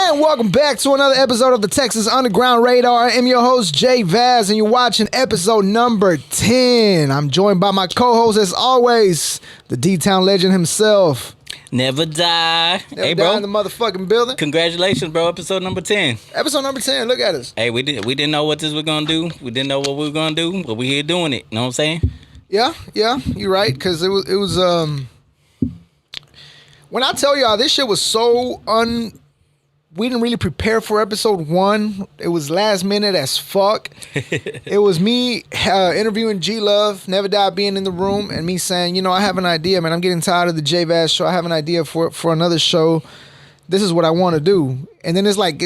And welcome back to another episode of the Texas Underground Radar. I am your host, Jay Vaz, and you're watching episode number 10. I'm joined by my co-host, as always, the D-Town legend himself. Never die. Never die in the motherfucking building. Congratulations, bro. Episode number 10. Episode number 10. Look at us. Hey, we didn't know what this was going to do. We didn't know what we were going to do, but we here doing it. You know what I'm saying? Yeah, you're right. Because it was when I tell y'all, this shit was so we didn't really prepare for episode 1. It was last minute as fuck. It was me interviewing G-Love, Never Die being in the room, and me saying, you know, I have an idea, man. I'm getting tired of the J-Vaz show. I have an idea for another show. This is what I want to do. And then it's like,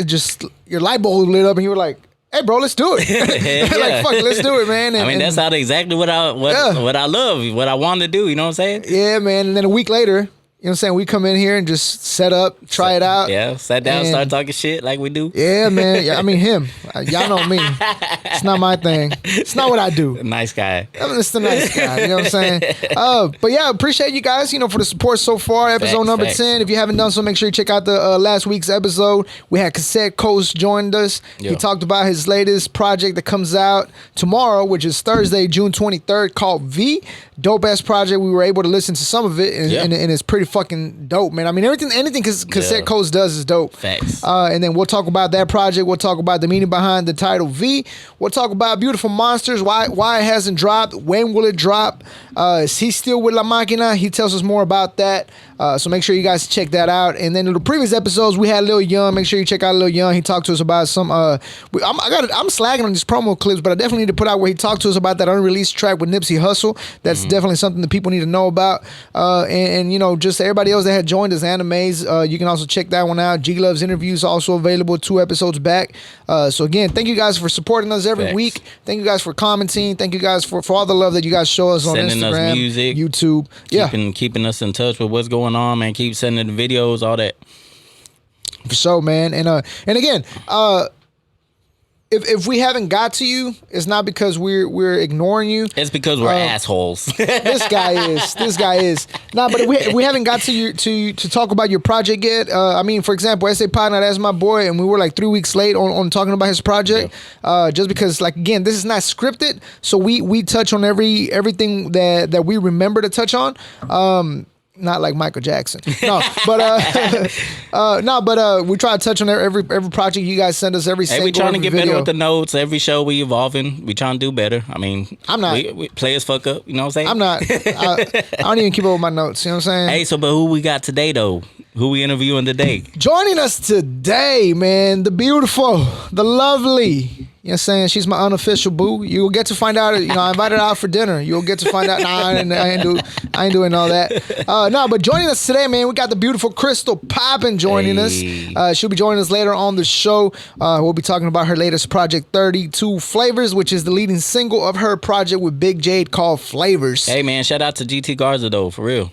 your light bulb lit up and you were like, hey, bro, let's do it. Like, fuck, let's do it, man. And, that's exactly what I love, what I want to do. You know what I'm saying? Yeah, man. And then a week later, you know what I'm saying? We come in here and just set up, try it out. Yeah, sat down, start talking shit like we do. Yeah, man. I mean, him. Y'all know me. It's not my thing. It's not what I do. Nice guy. It's the nice guy. You know what I'm saying? But yeah, appreciate you guys, for the support so far. Episode number 10. If you haven't done so, make sure you check out the last week's episode. We had Cassette Coast joined us. Yo. He talked about his latest project that comes out tomorrow, which is Thursday, June 23rd, called V. Dope-ass project. We were able to listen to some of it, and it's pretty fucking dope, man. I mean, anything Cassette Coast does is dope. Facts. And then we'll talk about that project. We'll talk about the meaning behind the title V. We'll talk about Beautiful Monsters, why it hasn't dropped, when will it drop, is he still with La Máquina? He tells us more about that. So make sure you guys check that out. And then in the previous episodes, we had Lil Young. Make sure you check out Lil Young. He talked to us about some. I'm slagging on these promo clips, but I definitely need to put out where he talked to us about that unreleased track with Nipsey Hussle. That's definitely something that people need to know about. And just everybody else that had joined us, Animes. You can also check that one out. G Love's interviews also available 2 episodes back. So again, thank you guys for supporting us every week. Thank you guys for commenting. Thank you guys for all the love that you guys show us on sending Instagram, us music, YouTube. Keeping us in touch with what's going on, man. Keep sending the videos, all that. For sure, man. And again, if we haven't got to you, it's not because we're ignoring you. It's because we're assholes. This guy is. Nah, but we haven't got to you to talk about your project yet. I mean, for example, S.A. Partner, that's my boy, and we were like 3 weeks late on talking about his project. Yeah. Just because, like, again, this is not scripted, so we touch on everything that we remember to touch on. Not like Michael Jackson. No, but we try to touch on every project you guys send us every single we trying to get video. better with the notes. Every show we evolving. We trying to do better. I mean, I'm not. We players fuck up. You know what I'm saying? I'm not. I don't even keep up with my notes. You know what I'm saying? Hey, so but who we got today though? Who we interviewing today? Joining us today, man, the beautiful, the lovely. You know what I'm saying? She's my unofficial boo. You'll get to find out. I invited her out for dinner. You'll get to find out. Nah, I ain't doing all that. No, but joining us today, man, we got the beautiful Krystall Poppin joining us. She'll be joining us later on the show. We'll be talking about her latest project, 32 Flavors, which is the leading single of her project with Big Jade called Flavors. Hey, man, shout out to GT Garza, though, for real.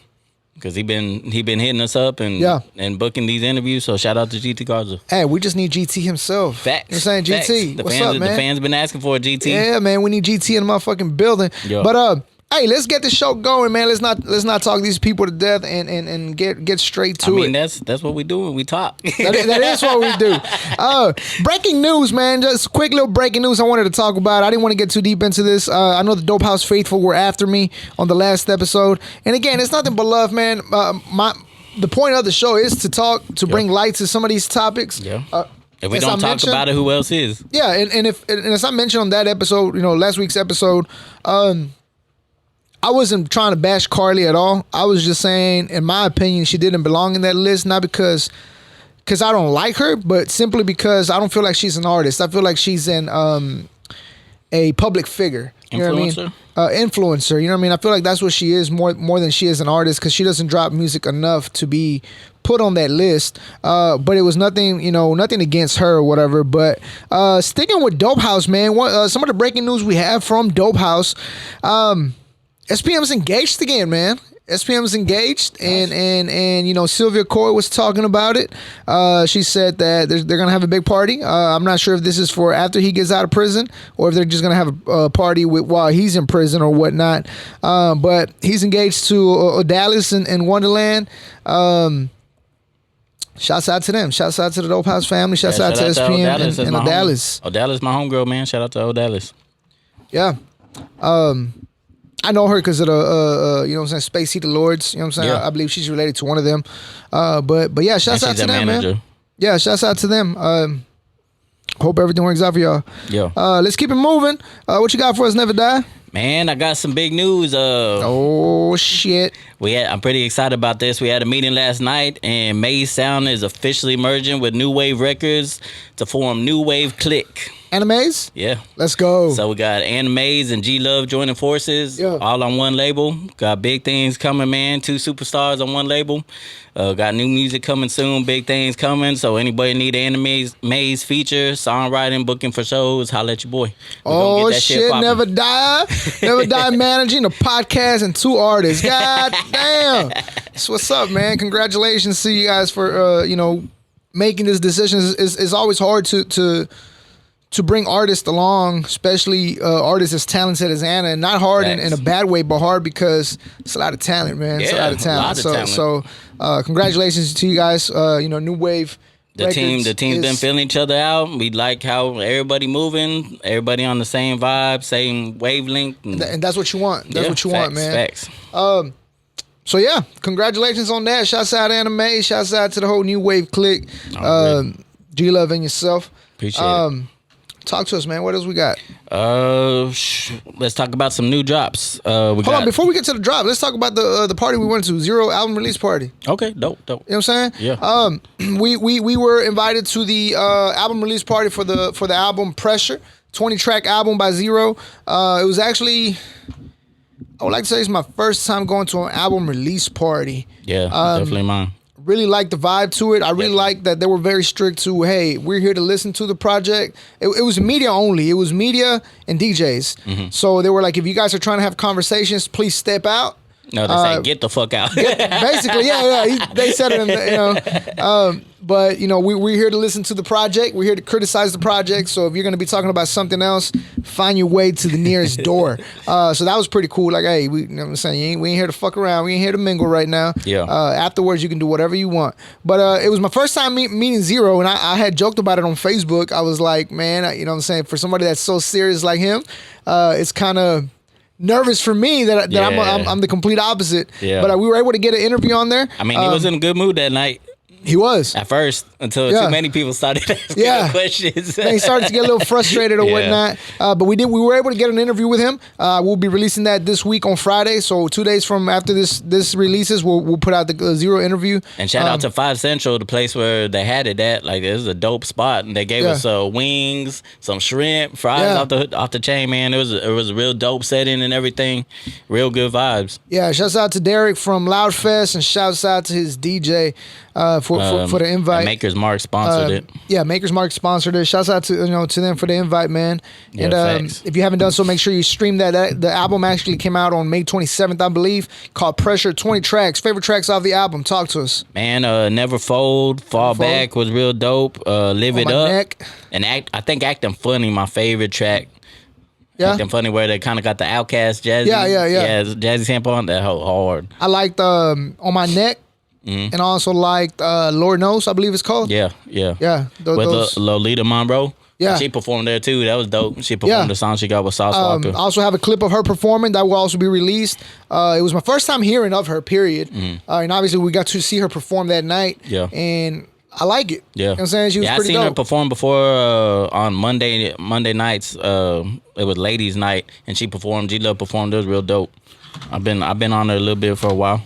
Because he been hitting us up and booking these interviews. So shout out to GT Garza. Hey, we just need GT himself. Facts. You know what I'm saying? GT. The What's fans, up, man? The fans been asking for a GT. Yeah, man. We need GT in the motherfucking building. Yo. But hey, let's get the show going, man. Let's not talk these people to death and get straight to it. I mean, that's what we do when we talk. that is what we do. Breaking news, man. Just quick little breaking news I wanted to talk about. I didn't want to get too deep into this. I know the Dope House faithful were after me on the last episode. And again, it's nothing but love, man. The point of the show is to bring light to some of these topics. Yeah. If we don't talk about it, who else is? Yeah, and as I mentioned on that episode, last week's episode, I wasn't trying to bash Carly at all. I was just saying, in my opinion, she didn't belong in that list, not because I don't like her, but simply because I don't feel like she's an artist. I feel like she's a public figure. You know what I mean? Influencer. You know what I mean? I feel like that's what she is more than she is an artist, because she doesn't drop music enough to be put on that list. But it was nothing against her or whatever. But sticking with Dope House, man, some of the breaking news we have from Dope House. SPMs engaged again, man. SPMs engaged, and Sylvia Coy was talking about it. She said that they're gonna have a big party. I'm not sure if this is for after he gets out of prison, or if they're just gonna have a party while he's in prison or whatnot. But he's engaged to Dallas and Wonderland. Shouts out to them. Shouts out to the Dope House family. Shouts out to SPM and Dallas. Dallas, my homegirl, man. Shout out to Dallas. Yeah. I know her because of the, you know what I'm saying, Space Heater Lords. You know what I'm saying? Yeah. I believe she's related to one of them. But yeah, shouts out to them, manager. Man. Yeah, shouts out to them. Hope everything works out for y'all. Yeah. Let's keep it moving. What you got for us, Never Die? Man, I got some big news. Oh shit! I'm pretty excited about this. We had a meeting last night, and Maze Sound is officially merging with New Wave Records to form New Wave Click. Animes? Yeah. Let's go. So we got Animes and G Love joining forces, all on one label. Got big things coming, man. 2 superstars on one label. Got new music coming soon, big things coming. So anybody need Animes, Maze feature, songwriting, booking for shows, holla at your boy. Oh shit, Never Die. Never Die managing a podcast and 2 artists. God damn. So what's up, man? Congratulations to you guys for making this decision. It's always hard to bring artists along, especially artists as talented as Anna, and not hard in a bad way, but hard because it's a lot of talent, man. It's a lot of talent. So congratulations to you guys. New Wave. The team's been feeling each other out. We like how everybody moving, everybody on the same vibe, same wavelength, and that's what you want. That's what you want, man. Facts. So yeah, congratulations on that. Shouts out Anime. Shouts out to the whole New Wave clique. G Love and yourself. Appreciate it. Talk to us, man. What else we got? Let's talk about some new drops. Hold on, before we get to the drop, let's talk about the party we went to, Zero album release party. Okay, dope. You know what I'm saying? Yeah. We were invited to the album release party for the album Pressure, 20-track album by Zero. It was actually, I would like to say it's my first time going to an album release party. Yeah, definitely mine. Really like the vibe to it. I really like that they were very strict to, hey, we're here to listen to the project. It was media only. It was media and DJs. Mm-hmm. So they were like, if you guys are trying to have conversations, please step out. No, they say get the fuck out. Basically, yeah. They said it in the, but we're here to listen to the project. We're here to criticize the project. So if you're going to be talking about something else, find your way to the nearest door. So that was pretty cool. Like, hey, you know what I'm saying? We ain't here to fuck around. We ain't here to mingle right now. Yeah. Afterwards, you can do whatever you want. But it was my first time meeting Zero, and I had joked about it on Facebook. I was like, man, you know what I'm saying? For somebody that's so serious like him, it's kind of nervous for me that I'm the complete opposite. Yeah. But we were able to get an interview on there. I mean, he was in a good mood that night. He was. At first, until too many people started asking questions. And he started to get a little frustrated or whatnot. But we were able to get an interview with him. We'll be releasing that this week on Friday. So 2 days from after this releases, we'll put out the Zero interview. And shout out to 5 Central, the place where they had it at. Like, it was a dope spot. And they gave us wings, some shrimp, fries off the chain, man. It was a real dope setting and everything. Real good vibes. Yeah, shouts out to Derek from Loudfest, and shouts out to his DJ for the invite. Maker's Mark sponsored it. Yeah, Maker's Mark sponsored it. Shouts out to to them for the invite, man. Yeah, and if you haven't done so, make sure you stream that. The album actually came out on May 27th, I believe, called Pressure. 20 tracks. Favorite tracks off the album. Talk to us. Man, Never Fold, Fall Back was real dope. Live It Up. Neck. And I think Acting Funny, my favorite track. Yeah. Acting Funny, where they kind of got the Outkast jazzy. Yeah, jazzy sample on that hard. I liked On My Neck. Mm-hmm. And I also liked Lord Knows, I believe it's called. Yeah. With Lolita Monroe. Yeah. She performed there too. That was dope. She performed the song she got with Sauce Walker. I also have a clip of her performing that will also be released. It was my first time hearing of her, period. Mm-hmm. And obviously we got to see her perform that night. Yeah. And I like it. Yeah. You know what I'm saying? She was pretty dope. I seen her perform before on Monday nights. It was Ladies Night, and she performed. G Love performed. It was real dope. I've been on her a little bit for a while.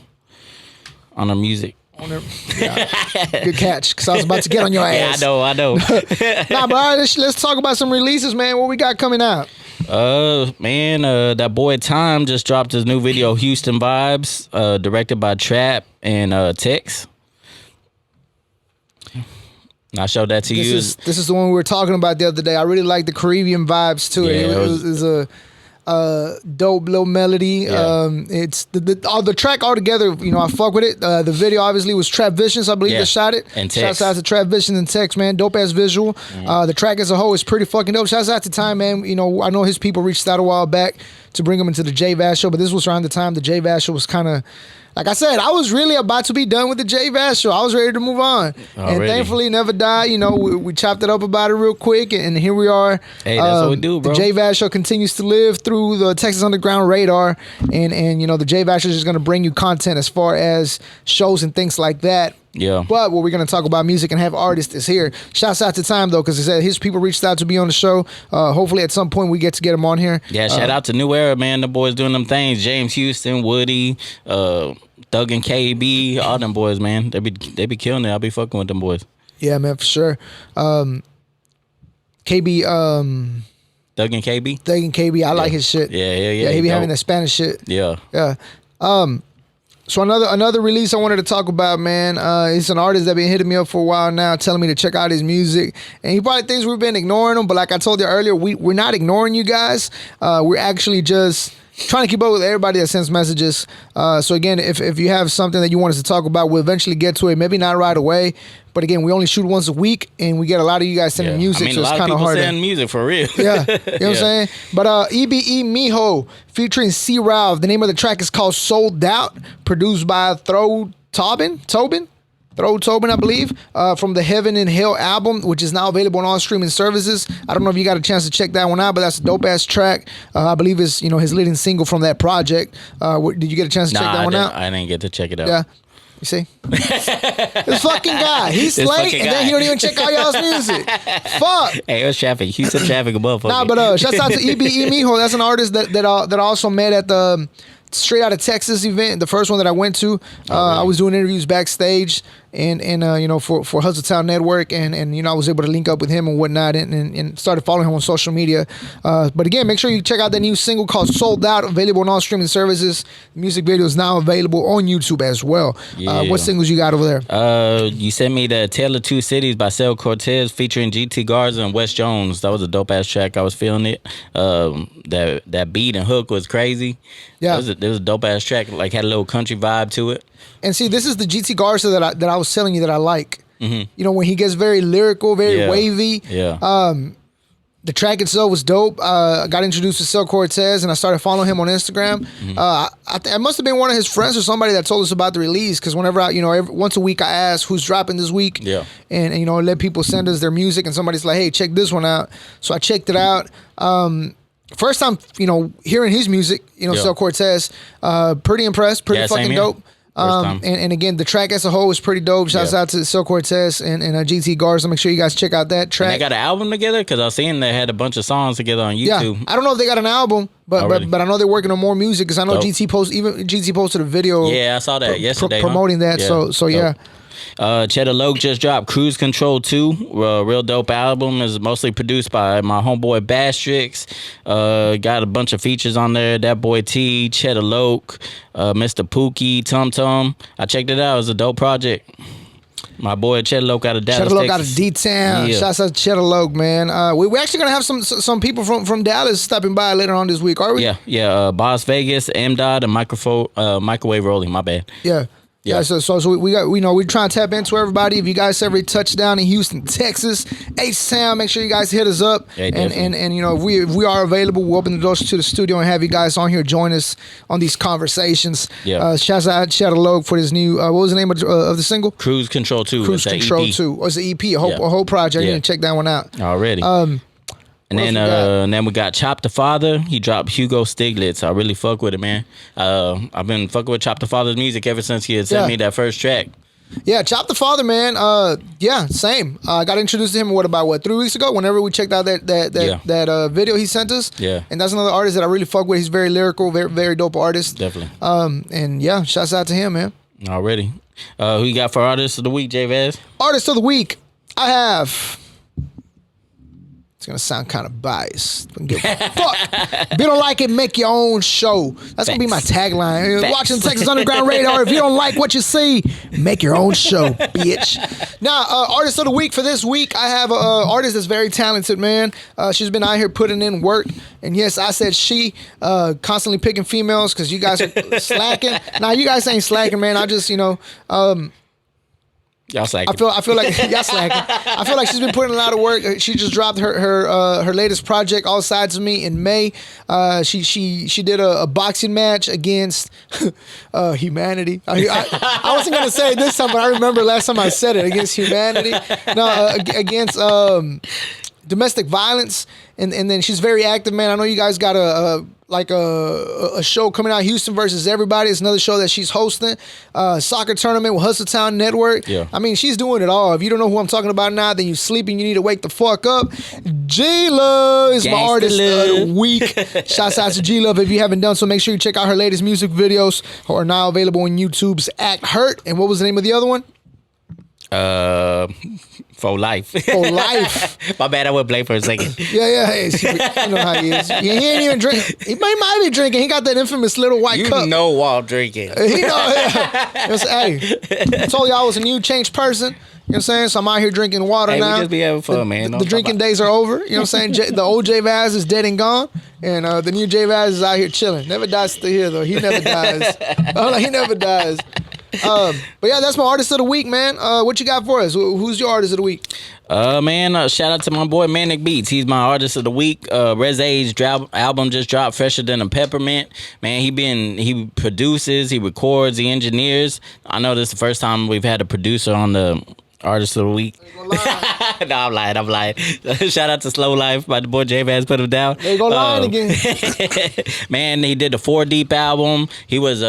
On her music. Good catch, because I was about to get on your ass. Yeah, I know. Nah, but all right, let's talk about some releases, man. What we got coming out? That boy Time just dropped his new video, Houston Vibes, directed by Trap and Tex. I showed that to you. This is the one we were talking about the other day. I really like the Caribbean vibes to it. It was a dope little melody. It's the track altogether, I fuck with it. The video obviously was Trap Visions, I believe, that shot it. And Tex. Shouts out to Trap Visions and Tex, man. Dope ass visual. The track as a whole is pretty fucking dope. Shouts out to Time, man. I know his people reached out a while back to bring him into the J Vash show, but this was around the time the J Vash show was kind of like I said, I was really about to be done with the J Vaz show. I was ready to move on. Already. And thankfully, Never died. You know, we chopped it up about it real quick, and here we are. Hey, that's what we do, bro. The J Vaz show continues to live through the Texas Underground radar, and you know, the J Vaz show is just going to bring you content as far as shows and things like that. Yeah. But what we're going to talk about music and have artists is here. Shouts out to Time, though, because his people reached out to be on the show. Hopefully at some point we get to get him on here. Yeah, shout out to New Era, man. The boys doing them things. James Houston, Woody, Thug and KB, all them boys, man. They be killing it. I'll be fucking with them boys. Yeah, man, for sure. KB, Thug and KB? Thug and KB, I like his shit. Yeah. He be having that Spanish shit. Yeah. So another release I wanted to talk about, man. It's an artist that been hitting me up for a while now, telling me to check out his music. And he probably thinks we've been ignoring him, but like I told you earlier, we're not ignoring you guys. We're actually just trying to keep up with everybody that sends messages. So again, if you have something that you want us to talk about, we'll eventually get to it. Maybe not right away, but again, we only shoot once a week, and we get a lot of you guys sending music, so it's kind of hard. Send music for real. Yeah, you know what I'm saying. But EBE Mijo featuring C. Ralph. The name of the track is called "Sold Out," produced by Tobin, I believe, from the Heaven and Hell album, which is now available on all streaming services. I don't know if you got a chance to check that one out, but that's a dope ass track. I believe it's his leading single from that project. Did you get a chance to check that one out? I didn't get to check it out. Yeah. You see? This fucking guy. He's late, and then he don't even check out y'all's music. Fuck. Hey, it was traffic. Houston traffic above. Nah, but shouts out to EBE Mijo. That's an artist that I also met at the Straight Outta Texas event, the first one that I went to. I was doing interviews backstage and for Hustletown Network, and I was able to link up with him and whatnot, and started following him on social media. But again, make sure you check out that new single called "Sold Out," available on all streaming services. The music video is now available on YouTube as well. What singles you got over there? You sent me the "Tale of Two Cities" by Cel Cortez featuring GT Garza and Wes Jones. That was a dope ass track. I was feeling it. That beat and hook was crazy. Yeah, it was a dope ass track. Like, had a little country vibe to it. And see, this is the GT Garza that I was telling you that I like. Mm-hmm. You know, when he gets very lyrical, very wavy. Yeah. The track itself was dope. I got introduced to Cel Cortez, and I started following him on Instagram. Mm-hmm. I must have been one of his friends or somebody that told us about the release, because whenever once a week I ask who's dropping this week. Yeah. And let people send us their music, and somebody's like, hey, check this one out. So I checked it out. First time, hearing his music, Cel Cortez, pretty impressed, pretty fucking dope. And again, the track as a whole is pretty dope. Shouts out to Cel Cortez and GT Garza. Make sure you guys check out that track. And they got an album together, because I was seeing they had a bunch of songs together on YouTube. Yeah, I don't know if they got an album, but I know they're working on more music, because I know GT posted a video. Yeah, I saw that yesterday promoting that. So yeah. Cheddar Loke just dropped Cruise Control 2, real dope album. Is mostly produced by my homeboy Bastrix. Got a bunch of features on there. That boy T, Cheddar Loke, Mr. Pookie, Tum Tum. I checked it out. It was a dope project. My boy Cheddar Loke out of Dallas, Cheddar Loke Texas. out of D-Town. Yeah. Shouts out to Cheddar Loke, man. We're actually going to have some people from Dallas stopping by later on this week, are we? Yeah. Boss Vegas, M-Dot, and Microwave Rolling. My bad. Yeah. Yeah, so we got, we're trying to tap into everybody. If you guys ever touch down in Houston, Texas, H-Town, make sure you guys hit us up. Yeah, and if we are available, we'll open the doors to the studio and have you guys on here join us on these conversations. Yeah. Shouts out Shadow Logue for this new, what was the name of the single? Cruise Control 2. Cruise Control 2. Or it's an EP, a whole project. You need to check that one out. Already. And then we got Chop the Father. He dropped Hugo Stiglitz. I really fuck with it, man. I've been fucking with Chop the Father's music ever since he had sent me that first track. Yeah, Chop the Father, man. Same. I got introduced to him 3 weeks ago. Whenever we checked out that video he sent us. Yeah. And that's another artist that I really fuck with. He's very lyrical, very very dope artist. Definitely. And yeah, shouts out to him, man. Already. Who you got for Artist of the Week, J Vaz? Artist of the Week, I have. It's gonna sound kind of biased. Don't give a fuck. If you don't like it, make your own show. That's gonna be my tagline. Facts. Watching Texas Underground Radar. If you don't like what you see, make your own show, bitch. Now, artist of the week for this week, I have an artist that's very talented, man. She's been out here putting in work, and yes, I said she. Constantly picking females because you guys are slacking. Now, you guys ain't slacking, man. I just, Y'all slacking. I feel like y'all slacking. I feel like she's been putting a lot of work. She just dropped her latest project, All Sides of Me, in May. She did a boxing match against Humanity. I wasn't gonna say it this time, but I remember last time I said it, against Humanity. No, against domestic violence, and then she's very active, man. I know you guys got a show coming out, Houston versus Everybody. It's another show that she's hosting. Soccer tournament with Hustletown Network. Yeah. I mean, she's doing it all. If you don't know who I'm talking about now, then you sleeping. You need to wake the fuck up. G-Love is my artist of the week. Shouts out to G-Love. If you haven't done so, make sure you check out her latest music videos, who are now available on YouTube's Act Hurt. And what was the name of the other one? For life. For life. My bad, I would play for a second. Yeah. Hey, you know how he is. He ain't even drink. He might be drinking. He got that infamous little white cup. You know while drinking. He know. Yeah. Hey, I told y'all I was a new changed person. You know what I'm saying? So I'm out here drinking water now. We just be having fun, man. The drinking days are over. You know what I'm saying? The old J Vaz is dead and gone. And the new J Vaz is out here chilling. Never dies still here, though. He never dies. He never dies. But yeah, that's my artist of the week, man. What you got for us? Who's your artist of the week? Man, shout out to my boy Manic Beats. He's my artist of the week. Reze's album just dropped, Fresher Than a Peppermint. Man, he produces, he records, he engineers. I know this is the first time we've had a producer on the artist of the week. No, I'm lying. Shout out to Slow Life. My boy J Vaz put him down. They go lying again. Man, he did the 4 Deep album. He was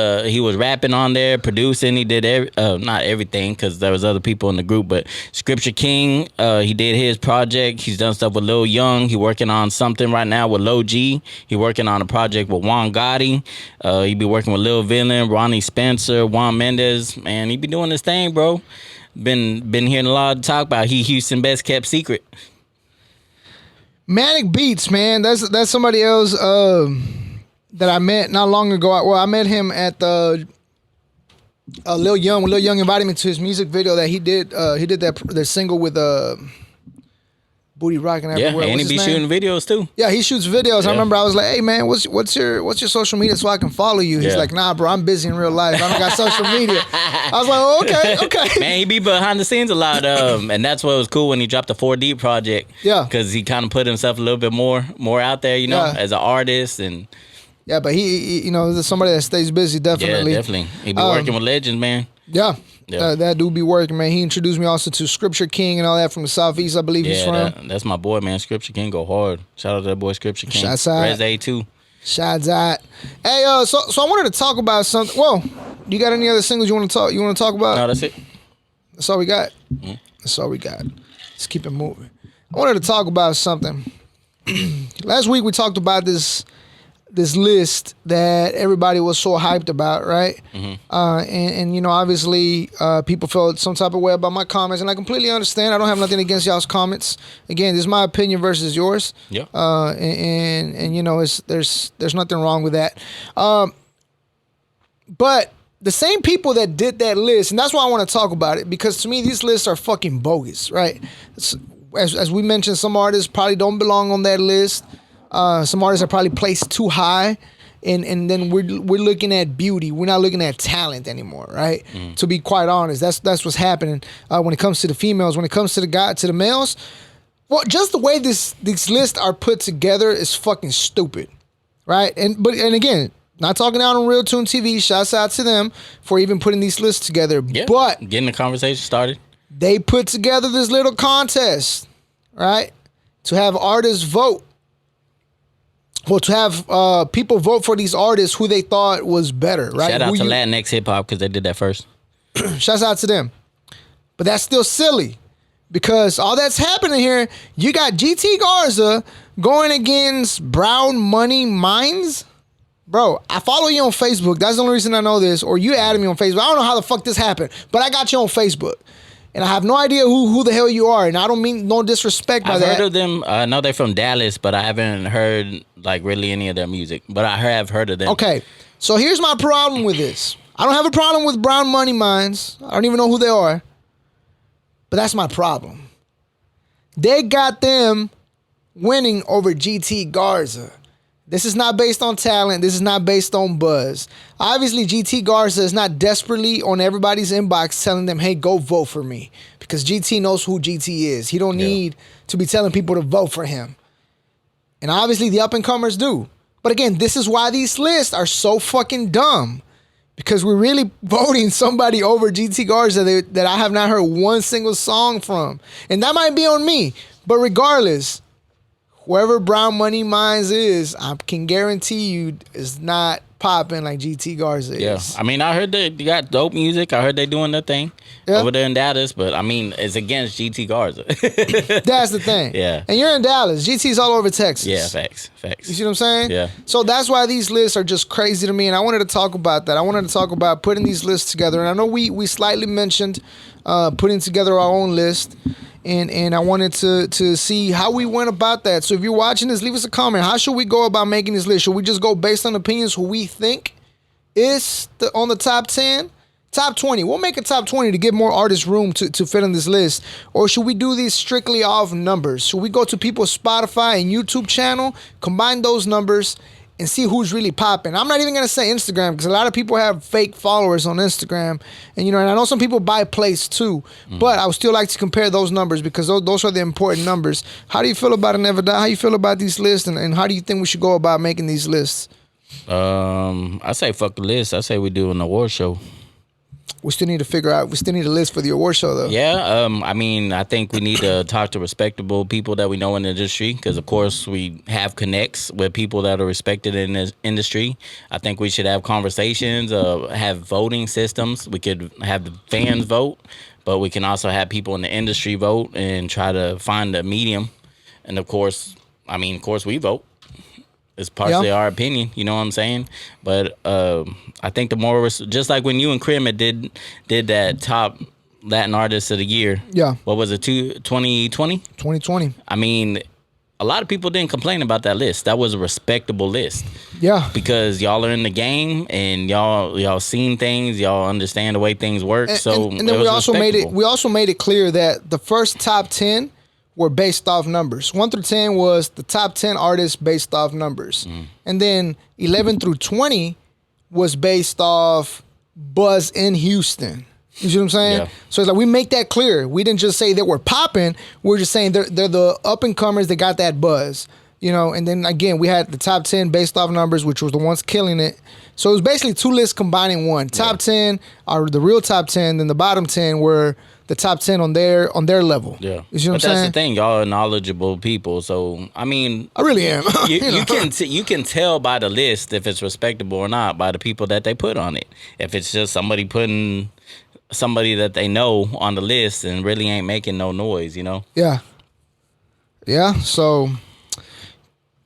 rapping on there, producing. He did not everything, because there was other people in the group, but Scripture King, he did his project. He's done stuff with Lil Young. He working on something right now with Lil G. He working on a project with Juan Gotti. He be working with Lil Villain, Ronnie Spencer, Juan Mendez. Man, he be doing his thing, bro. Been hearing a lot of talk about Houston best kept secret. Manic Beats, man. That's somebody else that I met not long ago. Well, I met him at the Lil Young. When Lil Young invited me to his music video that he did that single with Booty Rockin' Everywhere. Yeah, and he be shooting videos too. Yeah, he shoots videos. Yeah. I remember I was like, "Hey man, what's your social media so I can follow you?" He's like, "Nah, bro, I'm busy in real life. I don't got social media." I was like, "Oh, okay." Man, he be behind the scenes a lot, and that's what was cool when he dropped the 4 Deep project. Yeah, because he kind of put himself a little bit more out there, you know, as an artist and. Yeah, but he there's somebody that stays busy, definitely. Yeah, definitely. He be working with legends, man. Yeah. That dude be working, man. He introduced me also to Scripture King and all that from the Southeast, I believe he's from. That's my boy, man. Scripture King go hard. Shout out to that boy, Scripture King. Shouts out. Reze too. Shouts out. Hey, so I wanted to talk about something. Well, you got any other singles you want to talk about? No, that's it. That's all we got. Mm-hmm. That's all we got. Let's keep it moving. I wanted to talk about something. Last week we talked about this list that everybody was so hyped about, right? Mm-hmm. And you know, obviously, people felt some type of way about my comments, and I completely understand. I don't have nothing against y'all's comments. Again, this is my opinion versus yours. Yeah. And you know, there's nothing wrong with that. But the same people that did that list, and that's why I want to talk about it, because to me, these lists are fucking bogus, right? As we mentioned, some artists probably don't belong on that list. Some artists are probably placed too high, and then we're looking at beauty. We're not looking at talent anymore, right? Mm. To be quite honest, that's what's happening when it comes to the females. When it comes to the males, well, just the way these lists are put together is fucking stupid, right? And again, not talking out on Real Toon TV. Shouts out to them for even putting these lists together. Yeah, but getting the conversation started. They put together this little contest, right, to have artists vote. Well, to have people vote for these artists who they thought was better, right? Shout out to Latinx hip hop because they did that first. Shouts out to them. But that's still silly because all that's happening here, you got GT Garza going against Brown Money Mines. Bro, I follow you on Facebook. That's the only reason I know this. Or you added me on Facebook. I don't know how the fuck this happened, but I got you on Facebook. And I have no idea who the hell you are. And I don't mean no disrespect by that. I've heard of them. I know they're from Dallas, but I haven't heard like really any of their music. But I have heard of them. Okay. So here's my problem with this. I don't have a problem with Brown Money Mines. I don't even know who they are. But that's my problem. They got them winning over GT Garza. This is not based on talent. This is not based on buzz. Obviously, GT Garza is not desperately on everybody's inbox telling them, hey, go vote for me. Because GT knows who GT is. He don't need to be telling people to vote for him. And obviously, the up-and-comers do. But again, this is why these lists are so fucking dumb. Because we're really voting somebody over GT Garza that I have not heard one single song from. And that might be on me. But regardless, whoever Brown Money Mines is, I can guarantee you is not popping like GT Garza is. Yeah, I mean, I heard they got dope music. I heard they doing their thing over there in Dallas, but I mean, it's against GT Garza. That's the thing. Yeah. And you're in Dallas. GT's all over Texas. Yeah, facts. You see what I'm saying? Yeah. So that's why these lists are just crazy to me, and I wanted to talk about that. I wanted to talk about putting these lists together, and I know we slightly mentioned putting together our own list. And I wanted to see how we went about that. So if you're watching this, leave us a comment. How should we go about making this list? Should we just go based on opinions who we think is on the top 10? Top 20. We'll make a top 20 to give more artists room to fit on this list. Or should we do these strictly off numbers? Should we go to people's Spotify and YouTube channel, combine those numbers, and see who's really popping? I'm not even going to say Instagram because a lot of people have fake followers on Instagram. And, and I know some people buy plays too. But I would still like to compare those numbers because those are the important numbers. How do you feel about it, Never Die? How do you feel about these lists? And how do you think we should go about making these lists? I say fuck the list. I say we do an award show. We still need to figure out. We still need a list for the award show, though. Yeah, I mean, I think we need to talk to respectable people that we know in the industry because, of course, we have connects with people that are respected in this industry. I think we should have conversations, have voting systems. We could have the fans vote, but we can also have people in the industry vote and try to find a medium. And, of course, we vote. It's partially our opinion, you know what I'm saying? But I think the more, just like when you and Krim did that top Latin artist of the year. Yeah. What was it, 2020? 2020. I mean, a lot of people didn't complain about that list. That was a respectable list. Yeah. Because y'all are in the game and y'all seen things, y'all understand the way things work. And then we also made it clear that the first top 10 were based off numbers. 1 through 10 was the top 10 artists based off numbers. And then 11 through 20 was based off buzz in Houston. You see what I'm saying? Yeah. So it's like we make that clear. We didn't just say that we're popping. We're just saying they're the up-and-comers that got that buzz. And then again, we had the top 10 based off numbers, which was the ones killing it. So it was basically two lists combining one. Top 10 are the real top 10, then the bottom 10 were the top 10 on their level. Yeah. You see what I'm saying? But that's the thing. Y'all are knowledgeable people. So, I mean, I really am. you can tell by the list if it's respectable or not by the people that they put on it. If it's just somebody putting somebody that they know on the list and really ain't making no noise, Yeah. Yeah. So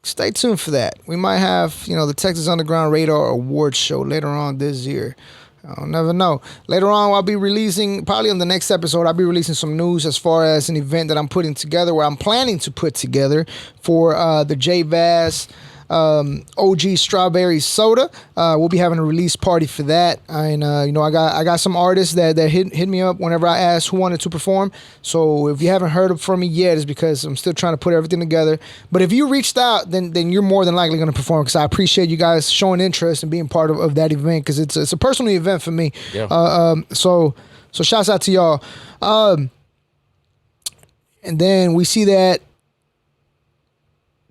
stay tuned for that. We might have, the Texas Underground Radar Awards show later on this year. I'll never know. Later on, I'll be releasing, probably on the next episode, I'll be releasing some news as far as an event that I'm putting together, where I'm planning to put together for the J Vaz OG Strawberry Soda. We'll be having a release party for that. And, I got some artists that hit me up whenever I asked who wanted to perform. So if you haven't heard from me yet, it's because I'm still trying to put everything together. But if you reached out, then you're more than likely going to perform, because I appreciate you guys showing interest and being part of that event, because it's a personal event for me. Yeah. So shouts out to y'all. And then we see that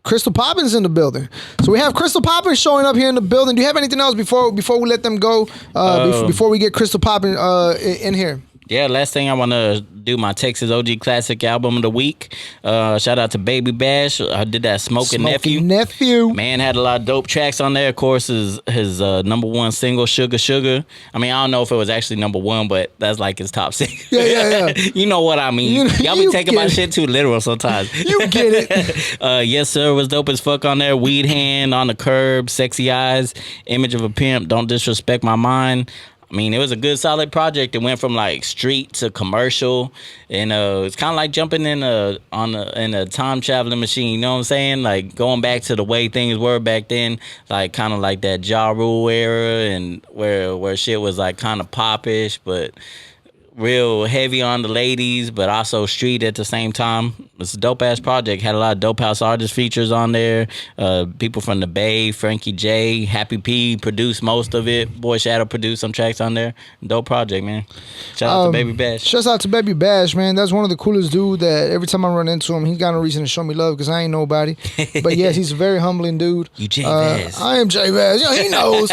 Krystall Poppin's in the building. So we have Krystall Poppin showing up here in the building. Do you have anything else before we let them go? Before we get Krystall Poppin in here? Yeah, last thing I want to do my Texas OG Classic Album of the Week. Shout out to Baby Bash. I did that Smokin' Nephew. Man had a lot of dope tracks on there. Of course, his number one single, Sugar Sugar. I mean, I don't know if it was actually number one, but that's like his top single. Yeah. You know what I mean. Y'all be taking my shit too literal sometimes. You get it. Yes, Sir was dope as fuck on there. Weed Hand, On the Curb, Sexy Eyes, Image of a Pimp, Don't Disrespect My Mind. I mean, it was a good, solid project. It went from like street to commercial, and it's kind of like jumping in a time traveling machine. You know what I'm saying? Like going back to the way things were back then, like kind of like that Ja Rule era, and where shit was like kind of popish, but real heavy on the ladies, but also street at the same time. It's a dope ass project. Had a lot of dope house artist features on there. People from the Bay, Frankie J, Happy P produced most of it. Boy Shadow produced some tracks on there. Dope project, man. Shout out to Baby Bash. Shout out to Baby Bash, man. That's one of the coolest dude that every time I run into him, he's got no reason to show me love because I ain't nobody. But yes, he's a very humbling dude. You Jay Bass. I am Jay Bass. You know, he knows.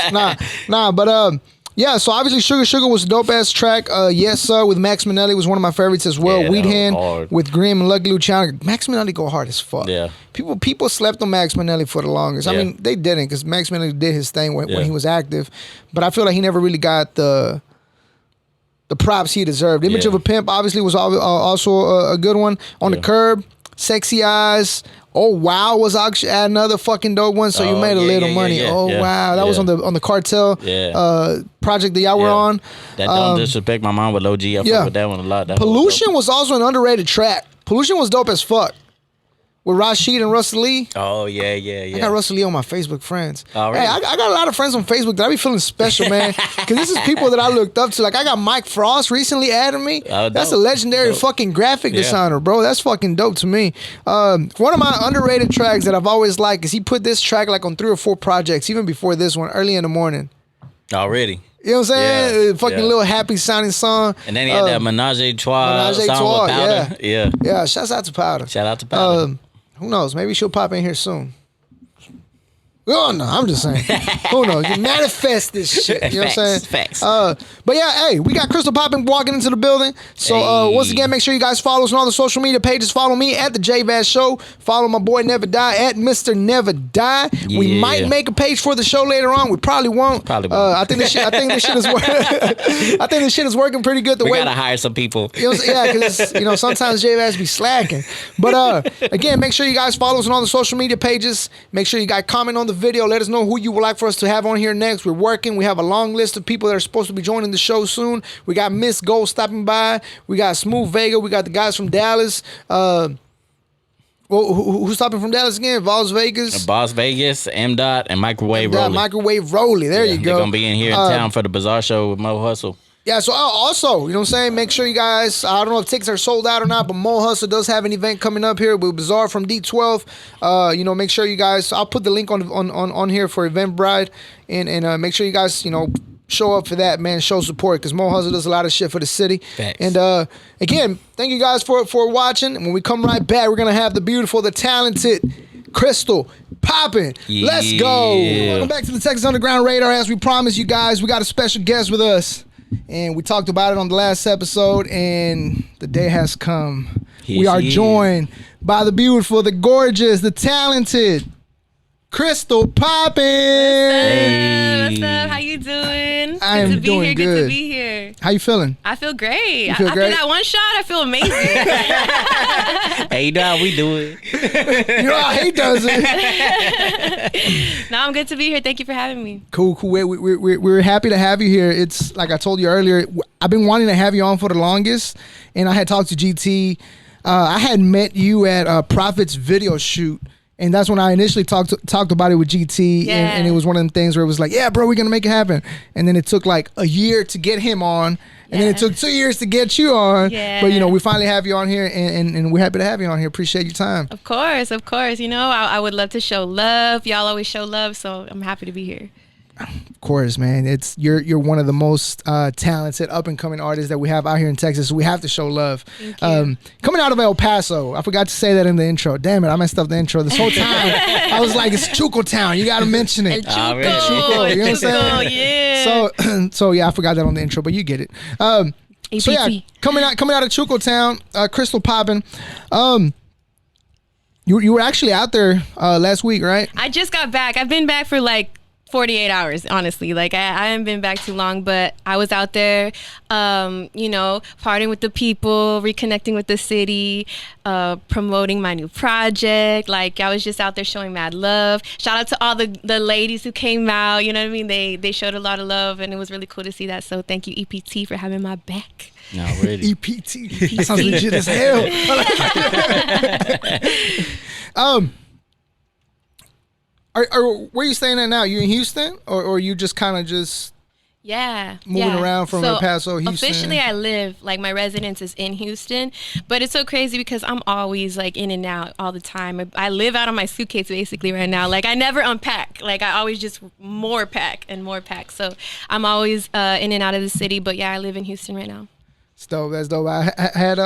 But yeah, so obviously Sugar Sugar was a dope ass track. Yes Sir with Max Minnelli was one of my favorites as well. Yeah, Weed that was Hand hard. with Grimm and Lucky Luciano. Max Minnelli go hard as fuck. Yeah. People slept on Max Minnelli for the longest. I Yeah. mean, they didn't because Max Minnelli did his thing when Yeah. he was active. But I feel like he never really got the props he deserved. Image Yeah. of a Pimp obviously was also a good one. On the Curb, Sexy Eyes. Oh Wow was actually another fucking dope one. So you made a little money. Wow, that was on the Cartel project that y'all were on. That Don't Disrespect My Mom with Lil G. I fuck with that one a lot. That Pollution was also an underrated track. Pollution was dope as fuck. With Rashid and Russell Lee. Oh, yeah. I got Russell Lee on my Facebook friends. Oh, really? Hey, I got a lot of friends on Facebook that I be feeling special, man. Because this is people that I looked up to. Like, I got Mike Frost recently adding me. Oh, That's a dope. legendary Dope. fucking graphic designer, bro. That's fucking dope to me. One of my underrated tracks that I've always liked is he put this track like on 3 or 4 projects, even before this one, early in the morning. Already. You know what I'm saying? Yeah, Fucking yeah. little happy sounding song. And then he had that Menage a Trois Menage a song Trois, with Powder. Yeah. Yeah, shouts out to Powder. Shout out to Powder. Who knows? Maybe she'll pop in here soon. Oh no, I'm just saying. Who knows? You manifest this shit. You know what I'm saying? Facts. But yeah, hey, we got Krystall Poppin walking into the building. So once again, make sure you guys follow us on all the social media pages. Follow me at the J Bass Show. Follow my boy Never Die at Mr. Never Die. We Yeah. might make a page for the show later on. We probably won't. Probably won't. I think this shit is I think this shit is working pretty good. We gotta hire some people. You know what I'm saying? Yeah, because sometimes J Bass be slacking. But again, make sure you guys follow us on all the social media pages. Make sure you guys comment on the video. Let us know who you would like for us to have on here next. We're working. We have a long list of people that are supposed to be joining the show soon. We got Miss Gold stopping by. We got Smooth Vega. We got the guys from Dallas. Well, who's stopping from Dallas again? Vols Vegas. Boss Vegas, M. and Microwave Rolling. Microwave Rolly. There you go. They're gonna be in here in town for the Bazaar Show with Mo Hustle. Yeah, so also, you know what I'm saying? Make sure you guys, I don't know if tickets are sold out or not, but Mo Hustle does have an event coming up here with Bazaar from D12. Make sure you guys, I'll put the link on here for Eventbrite and make sure you guys, show up for that, man. Show support because Mo Hustle does a lot of shit for the city. Facts. And again, thank you guys for watching. And when we come right back, we're going to have the beautiful, the talented Krystall Poppin. Yeah. Let's go. Welcome back to the Texas Underground Radar. As we promised you guys, we got a special guest with us. And we talked about it on the last episode, and the day has come. We are joined by the beautiful, the gorgeous, the talented Krystall Poppin. What's up? How you doing? I am doing good. Good to be here. How you feeling? I feel great. You feel After great? that one shot, I feel amazing. Hey, nah, we do it. You know how he does it. No, I'm good to be here. Thank you for having me. Cool. We're happy to have you here. It's like I told you earlier, I've been wanting to have you on for the longest, and I had talked to GT. I had met you at Prophet's video shoot. And that's when I initially talked about it with GT, and it was one of them things where it was like, yeah, bro, we're going to make it happen. And then it took like a year to get him on, and then it took 2 years to get you on. Yeah. But, we finally have you on here, and we're happy to have you on here. Appreciate your time. Of course. I would love to show love. Y'all always show love, so I'm happy to be here. Of course, man. You're one of the most talented up and coming artists that we have out here in Texas. So we have to show love. Thank you. Coming out of El Paso, I forgot to say that in the intro. Damn it, I messed up the intro this whole time. I was like, it's Chuco Town. You got to mention it. El really? Chuco, you know what I'm saying? Yeah. So yeah, I forgot that on the intro, but you get it. So yeah, coming out of Chuco Town, Krystall Poppin. You were actually out there last week, right? I just got back. I've been back for like 48 hours, honestly. Like I haven't been back too long, but I was out there, partying with the people, reconnecting with the city, promoting my new project. Like I was just out there showing mad love. Shout out to all the ladies who came out. You know what I mean? They showed a lot of love, and it was really cool to see that. So thank you, EPT, for having my back. No, really. EPT. That sounds legit as hell. Where you staying at now? You in Houston, or you just kind of just? Yeah. Moving around from El Paso, Houston. Officially, I live, like, my residence is in Houston, but it's so crazy because I'm always, like, in and out all the time. I live out of my suitcase, basically, right now. Like, I never unpack. Like, I always just more pack and more pack. So I'm always in and out of the city, but yeah, I live in Houston right now. That's dope. That's dope. I had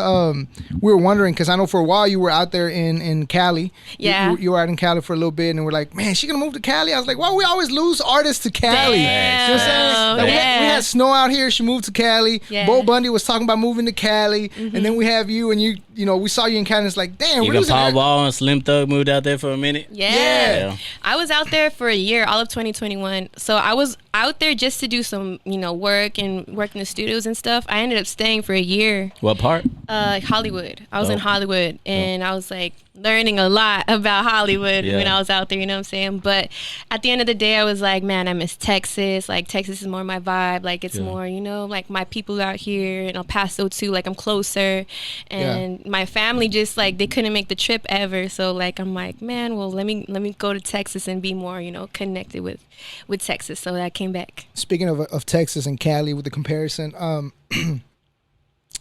we were wondering because I know for a while you were out there in Cali. Yeah. You were out in Cali for a little bit, and we're like, man, she gonna move to Cali? I was like, well, we always lose artists to Cali. Damn. You know what I'm saying? Like, we had Snow out here. She moved to Cali. Yeah. Bo Bundy was talking about moving to Cali, and then we have you, and you know, we saw you in Cali. And it's like, damn, You we're got losing Paul her. Ball and Slim Thug moved out there for a minute. Yeah. I was out there for a year, all of 2021. So I was out there just to do some, work and work in the studios and stuff. I ended up staying for a year. What part? Hollywood. I was in Hollywood, and I was like learning a lot about Hollywood when I was out there, you know what I'm saying? But at the end of the day, I was like, man, I miss Texas. Like, Texas is more my vibe. Like, it's more, like my people out here in El Paso too. Like, I'm closer, and my family just like they couldn't make the trip ever. So like, I'm like, man, well, let me go to Texas and be more, connected with Texas. So I came back. Speaking of Texas and Cali with the comparison,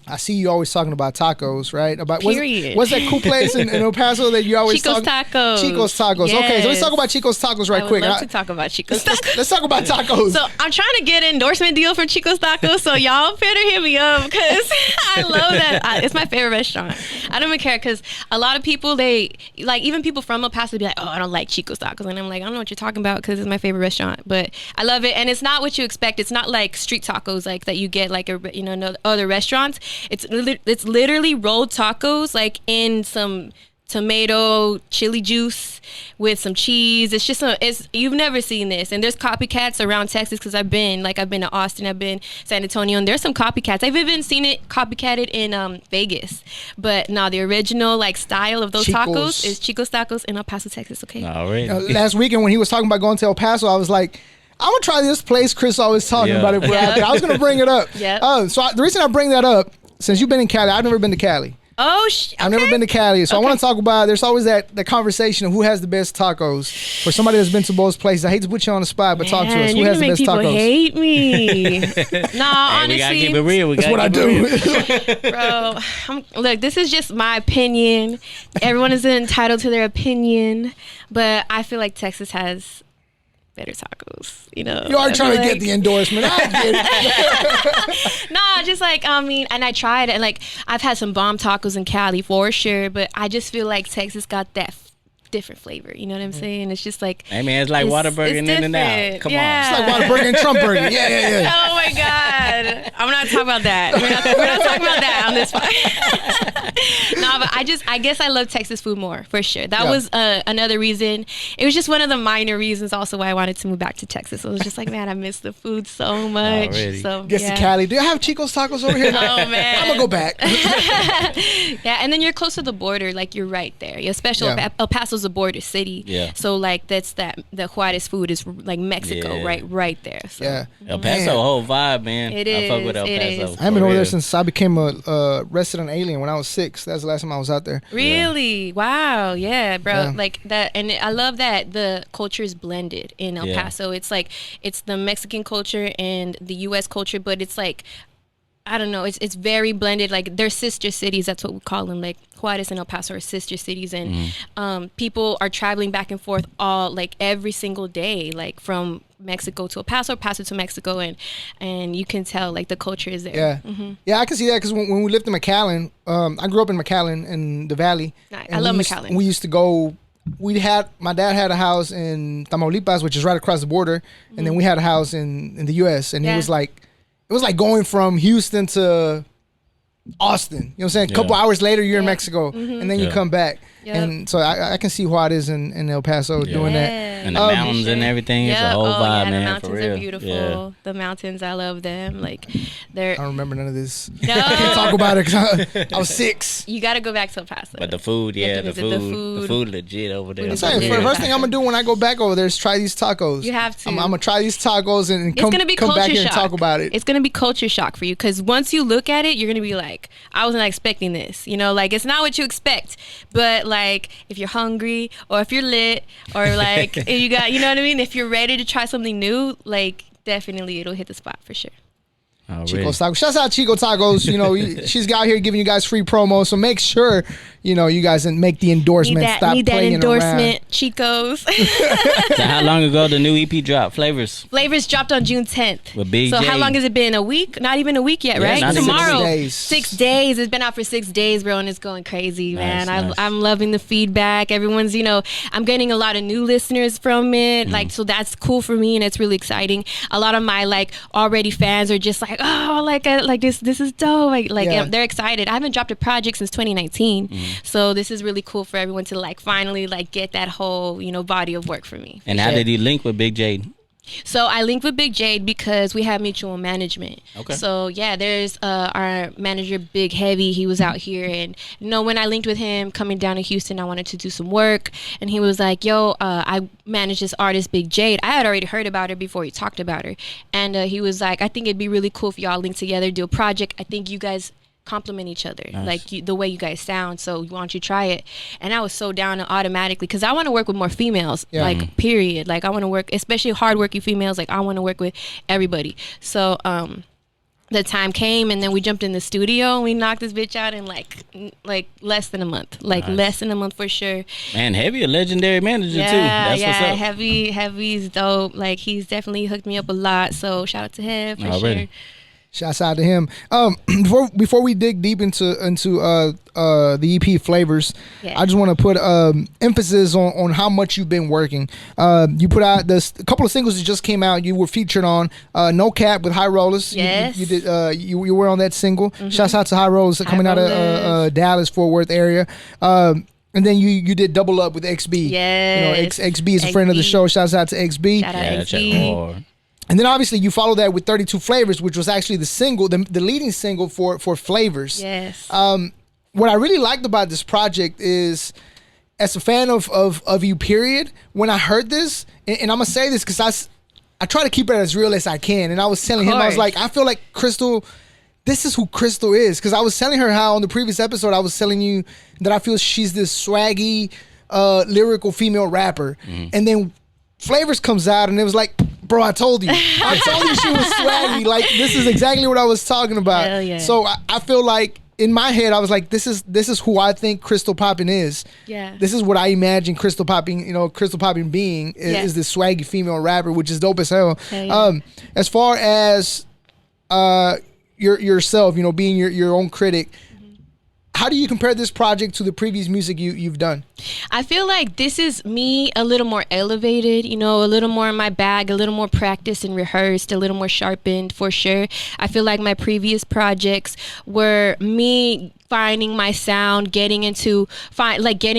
I see you always talking about tacos, right? About Period. What's that cool place in El Paso that you always Chico's talk? Tacos. Chico's Tacos. Yes. Okay, so let's talk about Chico's Tacos right quick. I would love to talk about Chico's Tacos. Let's talk about tacos. So I'm trying to get an endorsement deal from Chico's Tacos, so y'all better hit me up because I love that. It's my favorite restaurant. I don't even care because a lot of people, even people from El Paso be like, oh, I don't like Chico's Tacos. And I'm like, I don't know what you're talking about because it's my favorite restaurant. But I love it. And it's not what you expect. It's not like street tacos like that you get like, other restaurants. It's literally rolled tacos like in some tomato chili juice with some cheese. It's just you've never seen this, and there's copycats around Texas because I've been to Austin, I've been San Antonio, and there's some copycats. I've even seen it copycatted in Vegas, but no, the original like style of those tacos is Chico's Tacos in El Paso, Texas. Okay. Already. Last weekend when he was talking about going to El Paso, I was like, I'm gonna try this place Chris always talking about it. Out there. I was gonna bring it up. The reason I bring that up, since you've been in Cali, I've never been to Cali. Oh, I've never been to Cali, so I want to talk about. There's always that conversation of who has the best tacos. For somebody that's been to both places, I hate to put you on the spot, but talk to us. Who has the best tacos? Hate me. No, honestly, we gotta keep it real. That's what I do, bro. Look, this is just my opinion. Everyone is entitled to their opinion, but I feel like Texas has better tacos, You are trying to get the endorsement. I get it. Nah, just like, and I tried it, and like, I've had some bomb tacos in Cali for sure, but I just feel like Texas got that different flavor. You know what I'm saying? It's just like, hey man, it's like Whataburger and In-N-Out. Come on. It's like Whataburger and Trump Burger. Yeah. Oh my God. I'm not talking about that. We're not talking about that on this one. No, but I guess I love Texas food more, for sure. That was another reason. It was just one of the minor reasons also why I wanted to move back to Texas. It was just like, man, I miss the food so much. Already. So Guess to Cali. Do you have Chico's Tacos over here? Oh man. I'm gonna go back. Yeah, and then you're close to the border, like you're right there. Especially El Paso's a border city. Yeah. So like the Juarez food is like Mexico, right there. So. Yeah. El Paso, whole vibe, man. It I fuck is, with El it Paso. is. I haven't been over there since I became a resident alien when I was 6. That's the last time I was out there. Really? Wow. Yeah, bro. Yeah. Like that, and I love that the culture is blended in El Paso. It's like it's the Mexican culture and the U.S. culture, but it's like, I don't know. It's very blended. Like they're sister cities. That's what we call them. Like Juarez and El Paso are sister cities, and people are traveling back and forth every single day, like from Mexico to El Paso, Paso to Mexico, and you can tell like the culture is there. Yeah, yeah, I can see that because when we lived in McAllen, I grew up in McAllen in the Valley. I love McAllen. We used to go. My dad had a house in Tamaulipas, which is right across the border, and then we had a house in the U.S. and it was like going from Houston to Austin. You know what I'm saying? A couple hours later, you're in Mexico, and then you come back. Yep. And so I can see why it is in El Paso doing that. And the mountains and everything. It's a whole vibe, man. The mountains for real. are beautiful. Yeah. The mountains, I love them. Like they're. I don't remember none of this. No. I can't talk about it because I was 6. You got to go back to El Paso. But the food, You have to visit the food legit over there. I'm saying, for the first thing I'm gonna do when I go back over there is try these tacos. You have to. I'm gonna try these tacos and It's gonna be come back culture here and shock. talk about it. It's gonna be culture shock for you because once you look at it, you're gonna be like, I wasn't expecting this. Like it's not what you expect. But like if you're hungry or if you're lit or like if you got, you know what I mean. If you're ready to try something new, like definitely it'll hit the spot for sure. Chico Tacos. Shouts out Chico Tacos. You know, she's out here giving you guys free promo. So make sure, you know, you guys make the endorsement. Need that endorsement, Chicos. So how long ago the new EP dropped? Flavors dropped on June 10th. With Big So Jade. how long has it been? A week? Not even a week yet, right? Tomorrow. 6 days. 6 days. It's been out for 6 days, bro, and it's going crazy, man. Nice. I'm loving the feedback. Everyone's, you know, I'm getting a lot of new listeners from it. Like, so that's cool for me, and it's really exciting. A lot of my like already fans are just like, oh, like this is dope. They're excited. I haven't dropped a project since 2019, so this is really cool for everyone to like finally like get that whole, you know, body of work for me. And how did you link with Big Jade? So I linked with Big Jade because we have mutual management. Okay. So yeah, there's our manager, Big Heavy. He was out here, and you know, when I linked with him coming down to Houston, I wanted to do some work, and he was like, "Yo, I manage this artist, Big Jade. I had already heard about her before he talked about her, and he was like, I think it'd be really cool if y'all link together, do a project. I think you guys complement each other, like the way you guys sound, so why don't you try it?" And I was so down automatically because I want to work with more females, like period. Like I want to work, especially hardworking females, like I want to work with everybody. So the time came, and then we jumped in the studio and we knocked this bitch out in like less than a month, less than a month for sure. Man, Heavy a legendary manager too. That's what's up. Heavy's dope. Like he's definitely hooked me up a lot, so shout out to him for sure. Shouts out to him. Before we dig deep into the EP Flavors, I just want to put emphasis on how much you've been working. You put out a couple of singles that just came out. You were featured on No Cap with High Rollers. Yes. You did. You were on that single. Shouts out to High Rollers coming out of Dallas, Fort Worth area. And then you did Double Up with XB. Yes. You know, XB is a friend of the show. Shouts out to XB. Shout out XB. And then obviously you followed that with 32 Flavors, which was actually the single, the leading single for Flavors. Yes. What I really liked about this project is, as a fan of you, period, when I heard this, and I'm gonna say this because I try to keep it as real as I can. And I was telling him, I was like, I feel like Krystall, this is who Krystall is. Because I was telling her how on the previous episode I was telling you that I feel she's this swaggy, lyrical female rapper. And then Flavors comes out and it was like, bro, I told you. I told you she was swaggy. Like, this is exactly what I was talking about. Hell yeah. So I feel like in my head, I was like, this is who I think Krystall Poppin is. Yeah. This is what I imagine Krystall Poppin being is this swaggy female rapper, which is dope as hell. Yeah. As far as yourself, you know, being your own critic, how do you compare this project to the previous music you've done? I feel like this is me a little more elevated, you know, a little more in my bag, a little more practiced and rehearsed, a little more sharpened for sure. I feel like my previous projects were me finding my sound, getting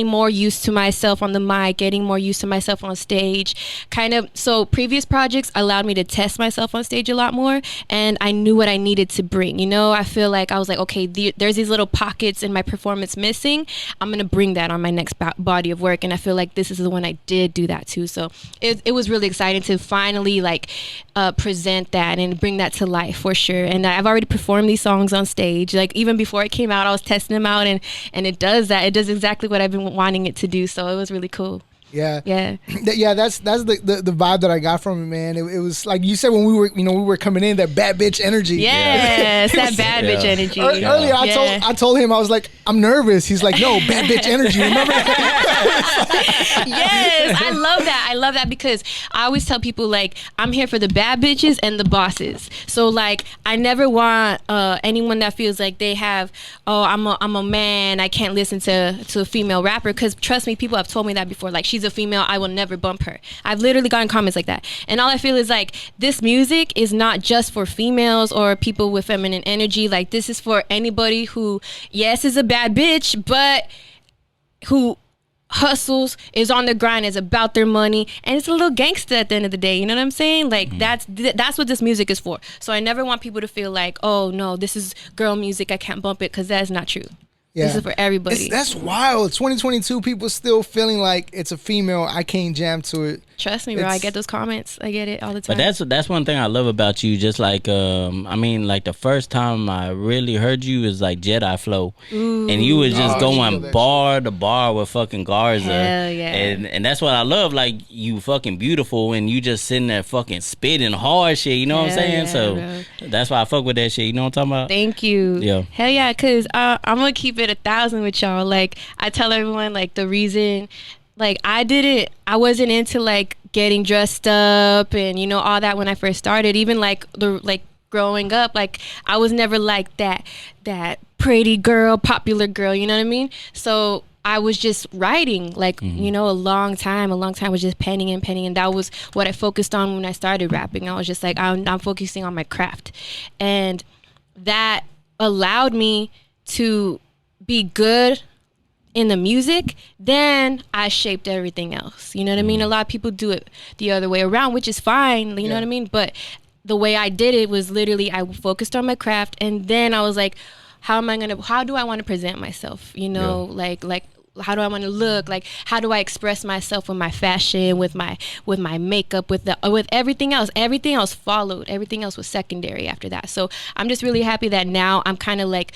more used to myself on the mic, getting more used to myself on stage. So previous projects allowed me to test myself on stage a lot more, and I knew what I needed to bring. You know, I feel like I was like, okay, there's these little pockets in my performance missing. I'm gonna bring that on my next body of work, and I feel like this is the one I did do that too. So it was really exciting to finally present that and bring that to life for sure. And I've already performed these songs on stage. Like even before it came out, I was testing them out, and it does that. It does exactly what I've been wanting it to do. So it was really cool. Yeah. That's the vibe that I got from it, man. It was like you said when we were coming in, that bad bitch energy. Yes, that bad bitch energy. Earlier, I told him, I was like, I'm nervous. He's like, no, bad bitch energy. Remember that? Yes, I love that because I always tell people, like, I'm here for the bad bitches and the bosses. So like, I never want anyone that feels like they have, I'm a man, I can't listen to a female rapper. Because trust me, people have told me that before. Like, she's a female, I will never bump her. I've literally gotten comments like that. And all I feel is like, this music is not just for females or people with feminine energy. Like, this is for anybody who, yes, is a bad bitch, but who hustles, is on the grind, is about their money, and it's a little gangster at the end of the day. You know what I'm saying? Like, that's what this music is for. So I never want people to feel like, oh no, this is girl music, I can't bump it, because that's not true. Yeah. This is for everybody. That's wild. 2022, people still feeling like it's a female, I can't jam to it. Trust me, bro. I get those comments. I get it all the time. But that's one thing I love about you. Just like I mean, like the first time I really heard you is like Jedi Flow, and you was just going bar to bar with fucking Garza. Hell yeah. And that's what I love. Like you fucking beautiful, and you just sitting there fucking spitting hard shit. You know what I'm saying? Yeah, so bro. that's why I fuck with that shit. You know what I'm talking about? Thank you. Yeah. Hell yeah, because I'm gonna keep it 1,000 with y'all. Like I tell everyone, like the reason. Like I wasn't into like getting dressed up and all that when I first started. Even like growing up, like I was never like that pretty girl, popular girl, you know what I mean? So I was just writing like, a long time was just penning and that was what I focused on when I started rapping. I was just like, I'm focusing on my craft. And that allowed me to be good in the music, then I shaped everything else. You know what I mean? A lot of people do it the other way around, which is fine. You know what I mean? But the way I did it was literally I focused on my craft, and then I was like, how do I want to present myself? Like how do I want to look? Like how do I express myself with my fashion, with my makeup, with everything else? Everything else followed. Everything else was secondary after that. So I'm just really happy that now I'm kind of like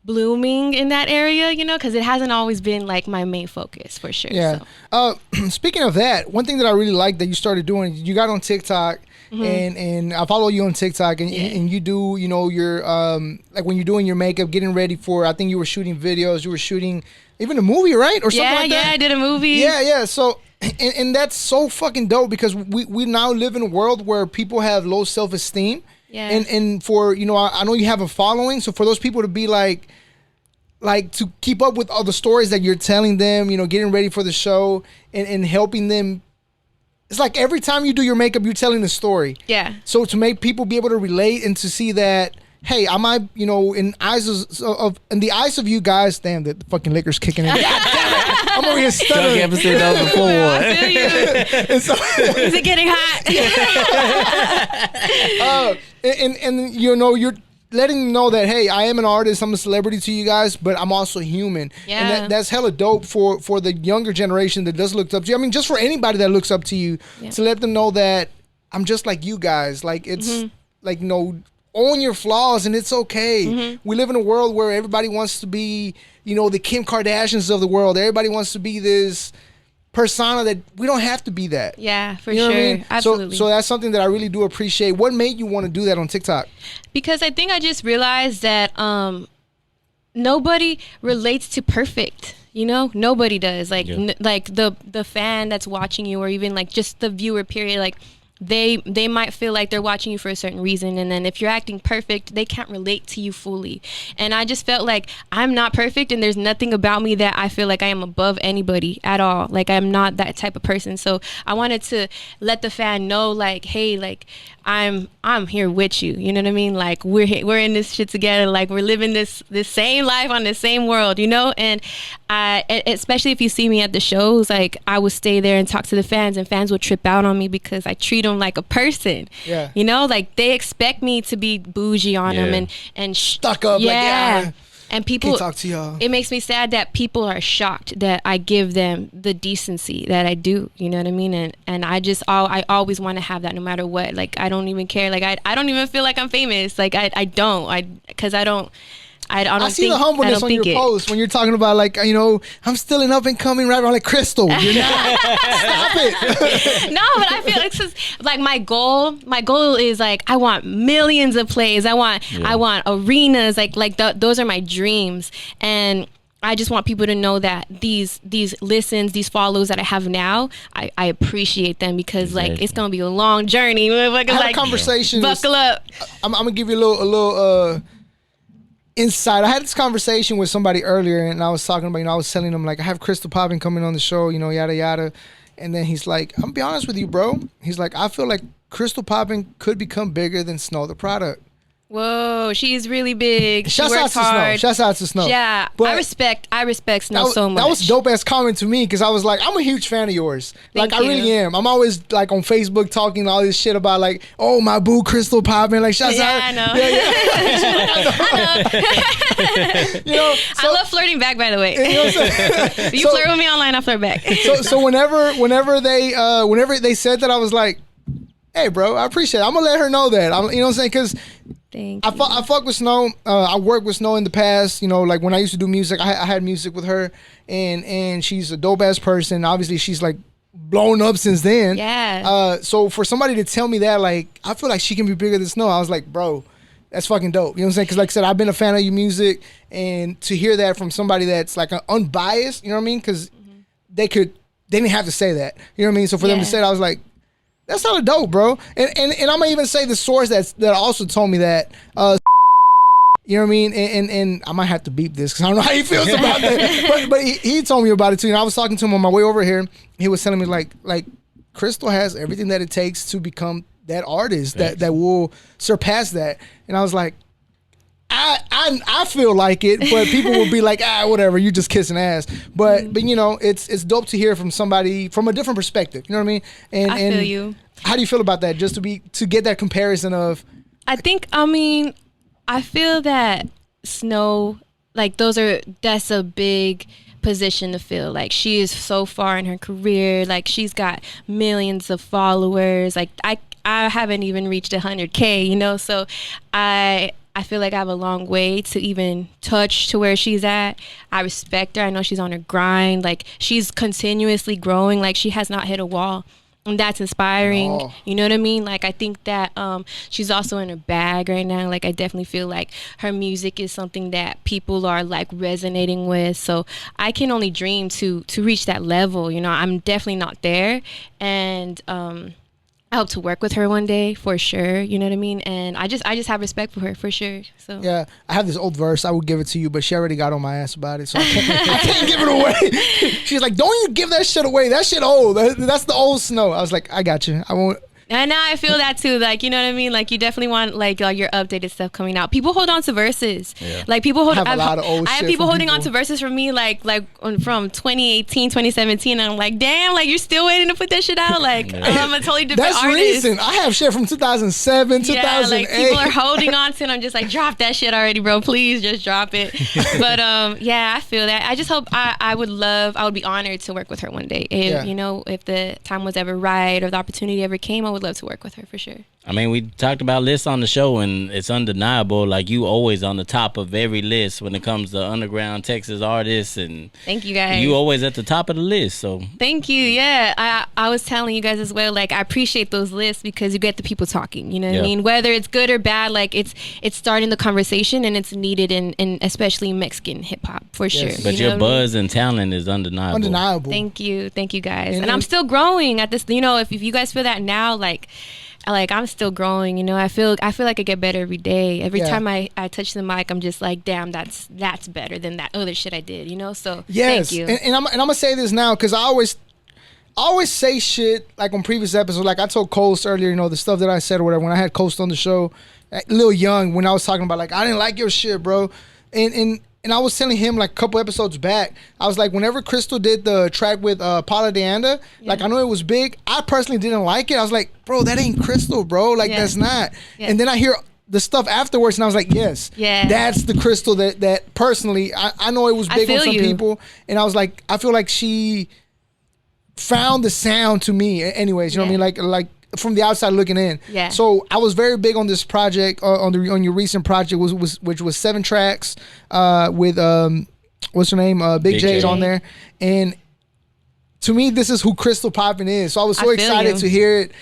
blooming in that area, because it hasn't always been like my main focus for sure. Yeah. So. Speaking of that, one thing that I really like that you started doing, you got on TikTok, and I follow you on TikTok, and you do, your like when you're doing your makeup, getting ready for. I think you were shooting videos, you were shooting even a movie, right, or something like that. Yeah, I did a movie. Yeah. So. And that's so fucking dope because we now live in a world where people have low self-esteem. Yeah. And for, I know you have a following. So for those people to be like to keep up with all the stories that you're telling them, getting ready for the show and helping them. It's like every time you do your makeup, you're telling a story. Yeah. So to make people be able to relate and to see that, hey, I might, in the eyes of you guys, damn, the fucking liquor's kicking in. God damn it. I'm over here stuttering. Episode number 4. I feel you. Is it getting hot? And you're letting them know that, hey, I am an artist, I'm a celebrity to you guys, but I'm also human. Yeah. And that's hella dope for the younger generation that does look up to you. I mean, just for anybody that looks up to you, to let them know that I'm just like you guys. Like, it's like, own your flaws and it's okay. We live in a world where everybody wants to be, the Kim Kardashians of the world. Everybody wants to be this persona that we don't have to be that. Yeah, for sure. What I mean? Absolutely. So that's something that I really do appreciate. What made you want to do that on TikTok? Because I think I just realized that nobody relates to perfect. Nobody does. Like like the fan that's watching you, or even like just the viewer period, like they might feel like they're watching you for a certain reason, and then if you're acting perfect, they can't relate to you fully. And I just felt like I'm not perfect, and there's nothing about me that I feel like I am above anybody at all. Like I'm not that type of person. So I wanted to let the fan know, like, hey, like I'm here with you. You know what I mean? Like we're in this shit together. Like we're living this same life on the same world. And especially if you see me at the shows, like I would stay there and talk to the fans, and fans would trip out on me because I treat them like a person. Yeah. Like they expect me to be bougie on them and stuck up. Yeah. And people, can't talk to y'all. It makes me sad that people are shocked that I give them the decency that I do. You know what I mean? And I always want to have that no matter what. Like I don't even care. Like I don't even feel like I'm famous. Like I don't. Because I don't. I see the humbleness on your post when you're talking about, like, I'm still an up and coming rapper. I'm like, Krystall, you're not. Stop it. No, but I feel it's just like my goal is like I want millions of plays. I want arenas. Those are my dreams. And I just want people to know that these listens, these follows that I have now, I appreciate them because like it's gonna be a long journey. I had a conversation. Buckle up. I'm gonna give you a little insight. I had this conversation with somebody earlier, and I was talking about, I was telling them, like, I have Krystall Poppin coming on the show, yada yada, and then he's like, I'm gonna be honest with you, bro. He's like, I feel like Krystall Poppin could become bigger than Snow the Product. Whoa, she's really big. Shouts out to Snow. Shouts out to Snow. Yeah, but I respect Snow so much. That was a dope ass comment to me because I was like, I'm a huge fan of yours. Thank I you. really am. I'm always like on Facebook talking all this shit about like, oh my boo Krystall Poppin. Like shouts out. I know. You know, I love flirting back, by the way. you know what I'm saying? You flirt with me online, I flirt back. So whenever they said that, I was like, hey bro, I appreciate it. I'm gonna let her know that. You know what I'm saying? Because I fuck with Snow. I worked with Snow in the past. You know, like when I used to do music, I had music with her, and she's a dope ass person. Obviously, she's like blown up since then. Yeah. So for somebody to tell me that, like, I feel like she can be bigger than Snow. I was like, bro, that's fucking dope. You know what I'm saying? Because like I said, I've been a fan of your music, and to hear that from somebody that's like unbiased, you know what I mean? Because they didn't have to say that. You know what I mean? So for them to say that, I was like, that's not a dope, bro. And I'm gonna even say the source that also told me that. You know what I mean? And I might have to beep this because I don't know how he feels about that. But he told me about it too. And I was talking to him on my way over here. He was telling me like Krystall has everything that it takes to become that artist that will surpass that. And I was like, I feel like it, but people will be like, whatever, you just kissing ass. But you know, it's dope to hear from somebody from a different perspective. You know what I mean? And I feel you. How do you feel about that? Just to get that comparison of. I feel that Snow, like that's a big position to fill. Like she is so far in her career. Like she's got millions of followers. Like I haven't even reached 100K, you know? So I feel like I have a long way to even touch to where she's at. I respect her. I know she's on her grind. Like she's continuously growing. Like she has not hit a wall. And that's inspiring. Oh. You know what I mean? Like I think that she's also in her bag right now. Like I definitely feel like her music is something that people are like resonating with. So I can only dream to reach that level. You know, I'm definitely not there. And I hope to work with her one day for sure. You know what I mean? And I just have respect for her for sure. So yeah, I have this old verse. I would give it to you, but she already got on my ass about it, so I can't give it away. She's like, "Don't you give that shit away? That shit old. That's the old Snow." I was like, "I got you. I won't." And now I feel that too. Like, you know what I mean? Like you definitely want like your updated stuff coming out. People hold on to verses. Yeah. Like people hold. I have a lot of old I have shit people from holding on to verses from me from 2018, 2017. And I'm like, damn, like you're still waiting to put that shit out. Like I'm a totally different That's artist. recent. I have shit from 2007, 2008. Yeah, like people are holding on to it. I'm just like, drop that shit already, bro. Please just drop it. But yeah, I feel that. I just hope I would be honored to work with her one day. If you know, if the time was ever right or the opportunity ever came, I would love to work with her for sure. I mean, we talked about lists on the show, and it's undeniable. Like you always on the top of every list when it comes to underground Texas artists, and thank you guys. You always at the top of the list. So thank you. Yeah, I was telling you guys as well. Like I appreciate those lists because you get the people talking. You know what I mean? Whether it's good or bad, like it's starting the conversation, and it's needed in especially Mexican hip hop for sure. But your buzz and talent is undeniable. Undeniable. Thank you guys. And I'm still growing at this. You know, if you guys feel that now, like I'm still growing, you know. I feel like I get better every day. Every time I touch the mic, I'm just like, damn, that's better than that other shit I did, you know. So yes, thank you. And I'm gonna say this now because I always say shit like on previous episodes. Like I told Coast earlier, you know, the stuff that I said or whatever when I had Coast on the show, Lil Young, when I was talking about like I didn't like your shit, bro, and I was telling him like a couple episodes back, I was like, whenever Krystall did the track with Paula Deanda, like I know it was big. I personally didn't like it. I was like, bro, that ain't Krystall, bro. Like that's not. Yeah. And then I hear the stuff afterwards, and I was like, yes, that's the Krystall that personally, I know it was big on some people. And I was like, I feel like she found the sound to me anyways, you know what I mean? Like from the outside looking in. Yeah. So I was very big on this project, on your recent project, which was 7 tracks with what's her name, Big Jade on there, and to me this is who Krystall Poppin is. So I was so excited to hear it.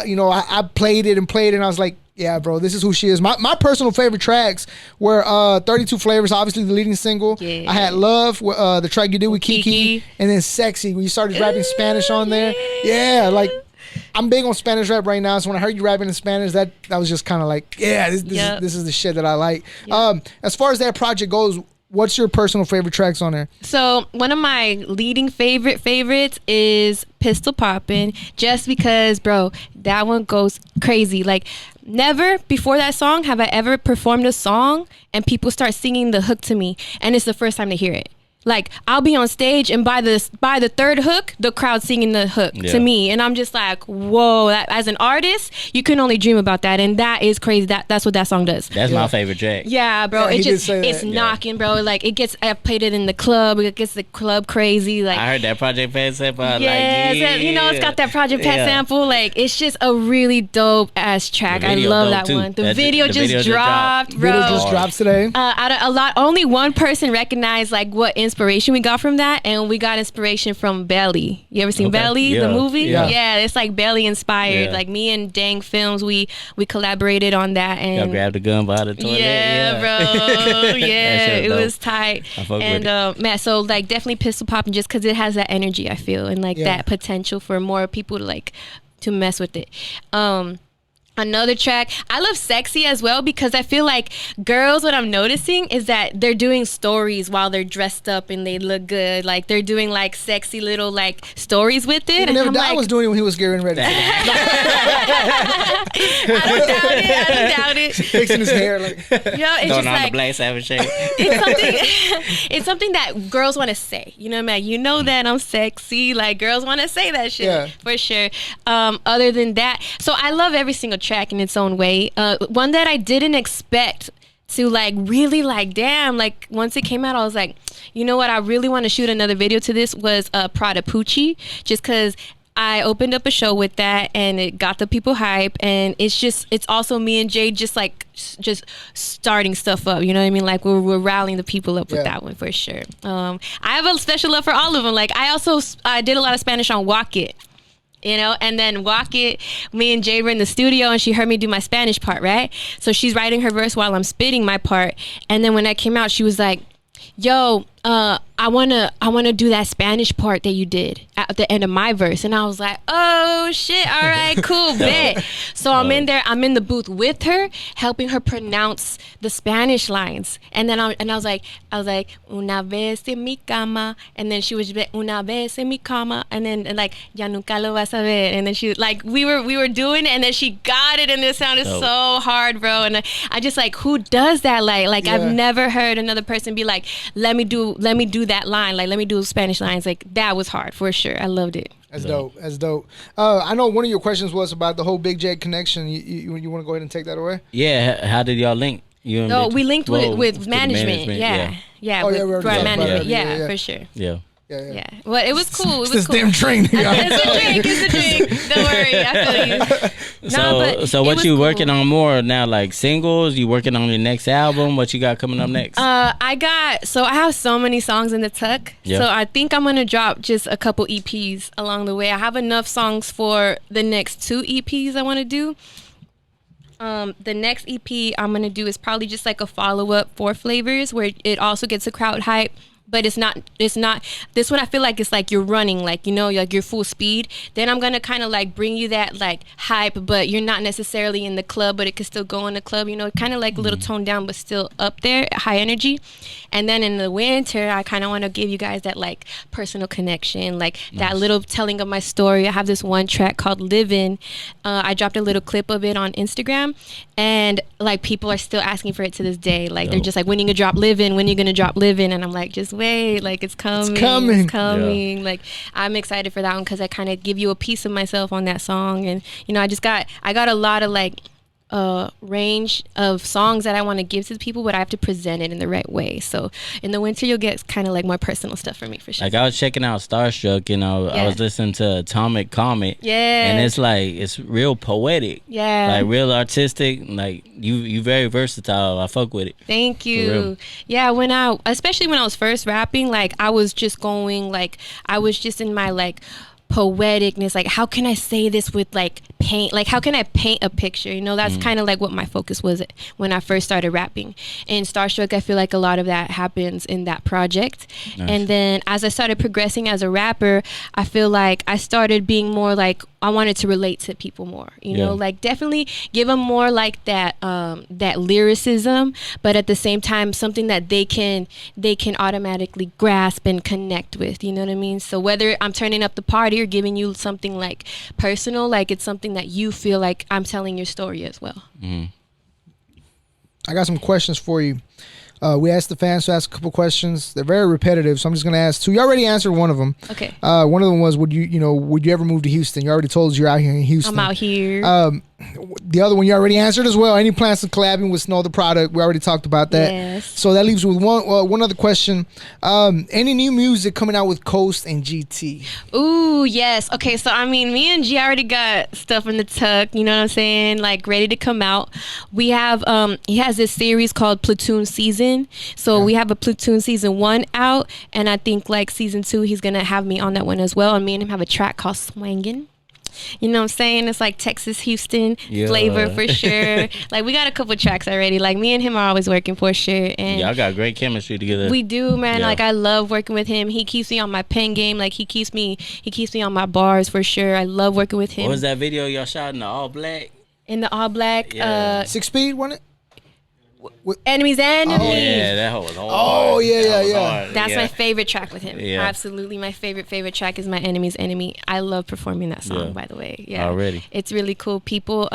You know, I played it, and I was like, yeah, bro, this is who she is. My personal favorite tracks were 32 Flavors, obviously the leading single. Yeah. I had Love, the track you did with Kiki, and then Sexy, when you started rapping Spanish on there. Yeah, like I'm big on Spanish rap right now, so when I heard you rapping in Spanish, that was just kind of like, this is the shit that I like. Yep. As far as that project goes, What's your personal favorite tracks on there? So one of my leading favorites is Krystall Poppin, just because, bro, that one goes crazy. Like, never before that song have I ever performed a song and people start singing the hook to me, and it's the first time to hear it. Like, I'll be on stage and by the third hook, the crowd singing the hook to me, and I'm just like, whoa! That, as an artist, you can only dream about that, and that is crazy. That's what that song does. That's my favorite track. Yeah, bro. Yeah, it's knocking, bro. Like, it gets. I played it in the club. It gets the club crazy. Like, I heard that Project Pat sample. You know, it's got that Project Pat sample. Like, it's just a really dope ass track. I love that too. One. The video just dropped, bro. Video just dropped today. Only one person recognized like what inspiration we got from that, and we got inspiration from Belly. You ever seen Belly, the movie? Yeah, it's like Belly inspired. Like, me and Dang Films, we collaborated on that, and y'all grabbed the gun by the toilet. Yeah, bro. Yeah, it was tight. And man, so like definitely Krystall Poppin, just because it has that energy, I feel, and like that potential for more people to mess with it. Another track, I love Sexy as well, because I feel like girls, what I'm noticing is that they're doing stories while they're dressed up and they look good. Like, they're doing like sexy little like stories with it. And I was doing it when he was getting ready. I don't doubt it. Fixing his hair, like, it's going just on like the Black Sabbath shit. it's something that girls want to say. You know what I mean? You know that I'm sexy. Like, girls want to say that shit for sure. Other than that, so I love every single track in its own way. One that I didn't expect to like really like, damn, like once it came out, I was like, you know what, I really want to shoot another video to this, was Prada Poochie, just because I opened up a show with that and it got the people hype, and it's also me and Jade just starting stuff up, you know what I mean? Like, we're rallying the people up with that one for sure. I have a special love for all of them. Like, I did a lot of Spanish on Walk It. You know, and then Walk It, me and Jade were in the studio and she heard me do my Spanish part, right? So she's writing her verse while I'm spitting my part. And then when I came out, she was like, yo, I wanna do that Spanish part that you did at the end of my verse. And I was like, oh shit, all right, cool, bet. So I'm in there, I'm in the booth with her, helping her pronounce the Spanish lines. And then I was like, una vez en mi cama, and then she was una vez en mi cama, and then like ya nunca lo vas a ver. And then she like we were doing it, and then she got it, and it sounded so hard, bro. And I just like, who does that? Like I've never heard another person be like, let me do that line, like let me do Spanish lines. Like, that was hard for sure. I loved it. That's dope. That's dope. I know one of your questions was about the whole Big Jade connection. You want to go ahead and take that away? Yeah. How did y'all link? No, we linked with management. Yeah. With management. Yeah, for sure. Yeah. Yeah. Well, it was cool. It's damn drink. It's a drink. Don't worry. I feel you. So what you working on more now? Like singles? You working on your next album? What you got coming up next? I have so many songs in the tuck. Yeah. So I think I'm gonna drop just a couple EPs along the way. I have enough songs for the next 2 EPs I want to do. The next EP I'm gonna do is probably just like a follow-up for Flavors, where it also gets a crowd hype. But it's not this one. I feel like it's like you're running, like, you know, like you're full speed. Then I'm gonna kind of like bring you that like hype, but you're not necessarily in the club, but it could still go in the club, you know, kind of like a little toned down, but still up there, high energy. And then in the winter, I kind of want to give you guys that like personal connection, like that little telling of my story. I have this one track called Livin'. I dropped a little clip of it on Instagram, and like people are still asking for it to this day. Like they're just like, when you gonna drop Livin'? When you gonna drop Livin'? And I'm like, just wait, like it's coming. Yeah. Like, I'm excited for that one because I kind of give you a piece of myself on that song. And you know, I got a lot of like range of songs that I want to give to the people, but I have to present it in the right way. So in the winter, you'll get kind of like more personal stuff from me for sure. Like, I was checking out Starstruck, you know, I was listening to Atomic Comet. Yeah. And it's like, it's real poetic. Yeah. Like real artistic. Like you very versatile. I fuck with it. Thank you. Yeah, especially when I was first rapping, like I was just in my like poeticness, like how can I say this with like paint, like how can I paint a picture, you know? That's kind of like what my focus was when I first started rapping. And Starstruck, I feel like a lot of that happens in that project. And then as I started progressing as a rapper, I feel like I started being more like wanted to relate to people more, you know, like definitely give them more like that that lyricism, but at the same time something that they can automatically grasp and connect with, you know what I mean? So whether I'm turning up the party or giving you something like personal, like it's something that you feel like I'm telling your story as well. I got some questions for you. We asked the fans to ask a couple questions. They're very repetitive, so I'm just going to ask two. You already answered one of them. Okay. One of them was, would you ever move to Houston? You already told us you're out here in Houston. I'm out here. The other one you already answered as well. Any plans to collabing with Snow the Product? We already talked about that. Yes. So that leaves with one other question. Any new music coming out with Coast and GT? Ooh, yes. Okay, so I mean, me and G already got stuff in the tuck, you know what I'm saying? Like ready to come out. We have he has this series called Platoon Season. So we have a Platoon Season 1 out, and I think like Season 2 he's gonna have me on that one as well. And me and him have a track called Swangin'. You know what I'm saying? It's like Texas Houston flavor for sure. Like we got a couple tracks already. Like me and him are always working for sure. And y'all got great chemistry together. We do, man. Like I love working with him. He keeps me on my pen game. Like he keeps me on my bars for sure. I love working with him. What was that video y'all shot in the all black? In the all black. 6 Speed, wasn't it? Enemies. Yeah, that was hard. Oh yeah. That's my favorite track with him. Yeah. Absolutely, my favorite track is My Enemy's Enemy. I love performing that song, by the way. Yeah, already. It's really cool. People,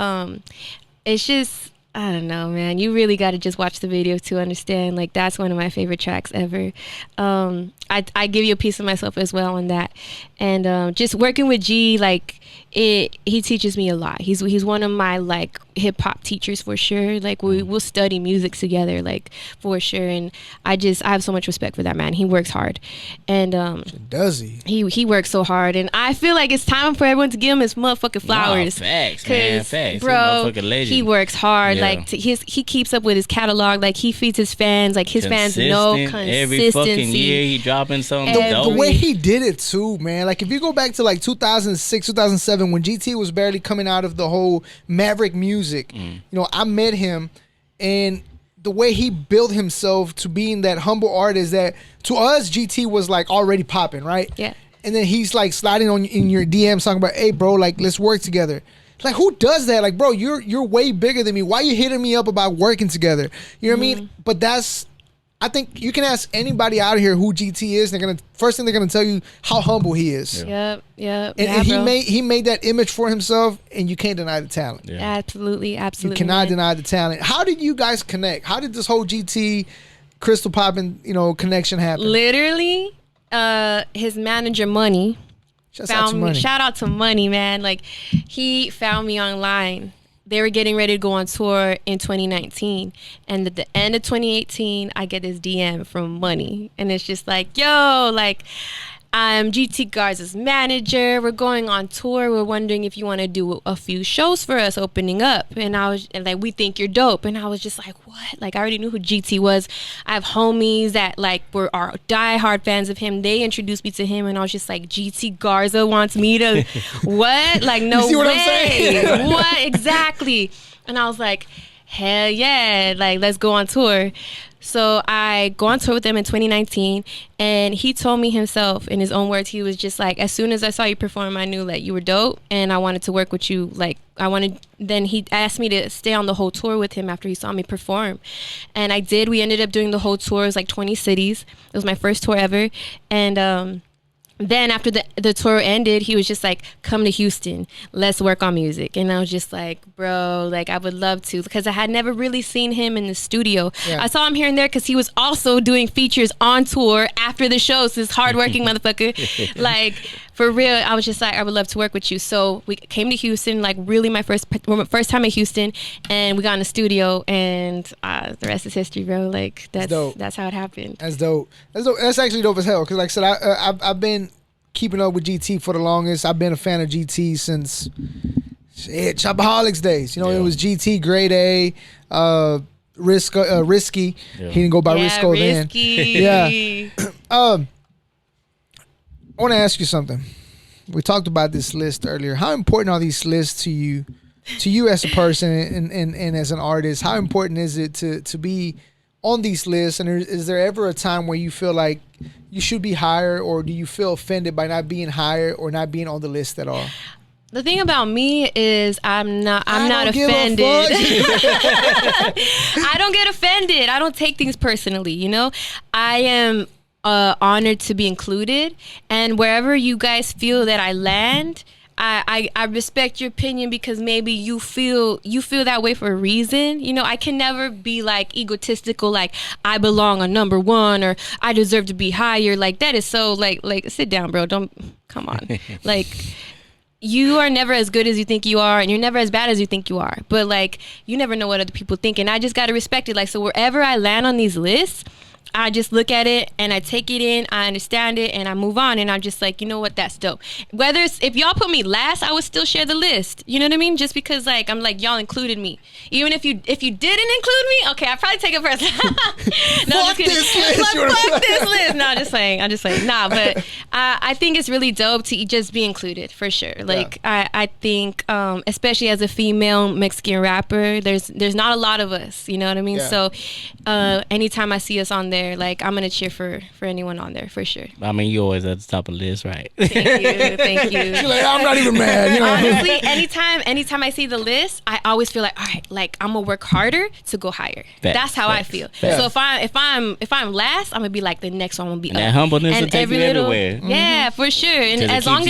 it's just, I don't know, man. You really got to just watch the video to understand. Like that's one of my favorite tracks ever. I give you a piece of myself as well on that, and just working with G, like he teaches me a lot. He's one of my like hip hop teachers for sure. Like we'll study music together, like for sure. And I have so much respect for that man. He works hard, and does he? He works so hard, and I feel like it's time for everyone to give him his motherfucking flowers. Facts, man. Facts, bro. He works hard. Like he keeps up with his catalog. Like he feeds his fans. Like his fans know consistency. Every fucking year he dropping something. The way he did it too, man. Like if you go back to like 2006, 2007, when GT was barely coming out of the whole Maverick music, you know, I met him, and the way he built himself to being that humble artist that to us GT was like already popping, right? Yeah. And then he's like sliding on in your DMs talking about, hey bro, like let's work together. Like who does that? Like bro, you're way bigger than me. Why you hitting me up about working together? You know what I mean? But I think you can ask anybody out here who GT is. First thing they're gonna tell you how humble he is. Yep. And he made that image for himself, and you can't deny the talent. Yeah. Absolutely. You cannot deny the talent. How did you guys connect? How did this whole GT Krystall Poppin, connection happen? Literally, his manager Money found me. Shout out to Money, man. Like he found me online. They were getting ready to go on tour in 2019. And at the end of 2018, I get this DM from Money. And it's just like, yo, like, I'm GT Garza's manager. We're going on tour. We're wondering if you want to do a few shows for us opening up. And like, we think you're dope. And I was just like, what? Like, I already knew who GT was. I have homies that like are diehard fans of him. They introduced me to him, and I was just like, GT Garza wants me to what? Like, no you see what way. I'm saying? What exactly? And I was like, hell yeah, like let's go on tour. So I go on tour with them in 2019, and he told me himself in his own words, he was just like, as soon as I saw you perform, I knew that you were dope and I wanted to work with you. Like then he asked me to stay on the whole tour with him after he saw me perform. And I did. We ended up doing the whole tour. It was like 20 cities. It was my first tour ever. And then after the tour ended, he was just like, come to Houston, let's work on music. And I was just like, bro, like I would love to, because I had never really seen him in the studio. I saw him here and there because he was also doing features on tour after the shows, this hardworking motherfucker. Like for real, I was just like, I would love to work with you. So we came to Houston, like really my first time in Houston, and we got in the studio, and the rest is history, bro. Like that's how it happened. That's dope. That's actually dope as hell, because like I said, I've been keeping up with GT for the longest. I've been a fan of GT since Chopaholics days. It was GT, Grade A, Risky. Yeah. He didn't go by Risco Risky. then. Yeah. I want to ask you something. We talked about this list earlier. How important are these lists to you as a person and as an artist? How important is it to be on these lists? And is there ever a time where you feel like you should be higher, or do you feel offended by not being higher or not being on the list at all? The thing about me is I'm not offended. I don't get offended. I don't take things personally, you know? I am honored to be included, and wherever you guys feel that I land, I respect your opinion because maybe you feel that way for a reason. You know, I can never be like egotistical, like I belong on number one or I deserve to be higher. Like that is so like sit down, bro. Don't come on. Like you are never as good as you think you are, and you're never as bad as you think you are. But like you never know what other people think, and I just gotta respect it. Like so wherever I land on these lists, I just look at it and I take it in, I understand it, and I move on. And I'm just like, you know what, that's dope. Whether it's, if y'all put me last, I would still share the list. You know what I mean? Just because like I'm like, y'all included me. Even if you didn't include me, okay, I'd probably take it first. No, fuck this list. Fuck this list. No, I'm just saying. Nah, but I think it's really dope to just be included for sure. Like I think, especially as a female Mexican rapper, there's not a lot of us. You know what I mean? So anytime I see us on there, like I'm gonna cheer for anyone on there for sure. I mean, you always at the top of the list, right? Thank you. She's like, I'm not even mad. You know? Honestly, anytime I see the list, I always feel like, all right, like I'm gonna work harder to go higher. That's how I feel. So if I'm last, I'm gonna be like the next one will be and up. That humbleness and will take you everywhere. Yeah, for sure. And as long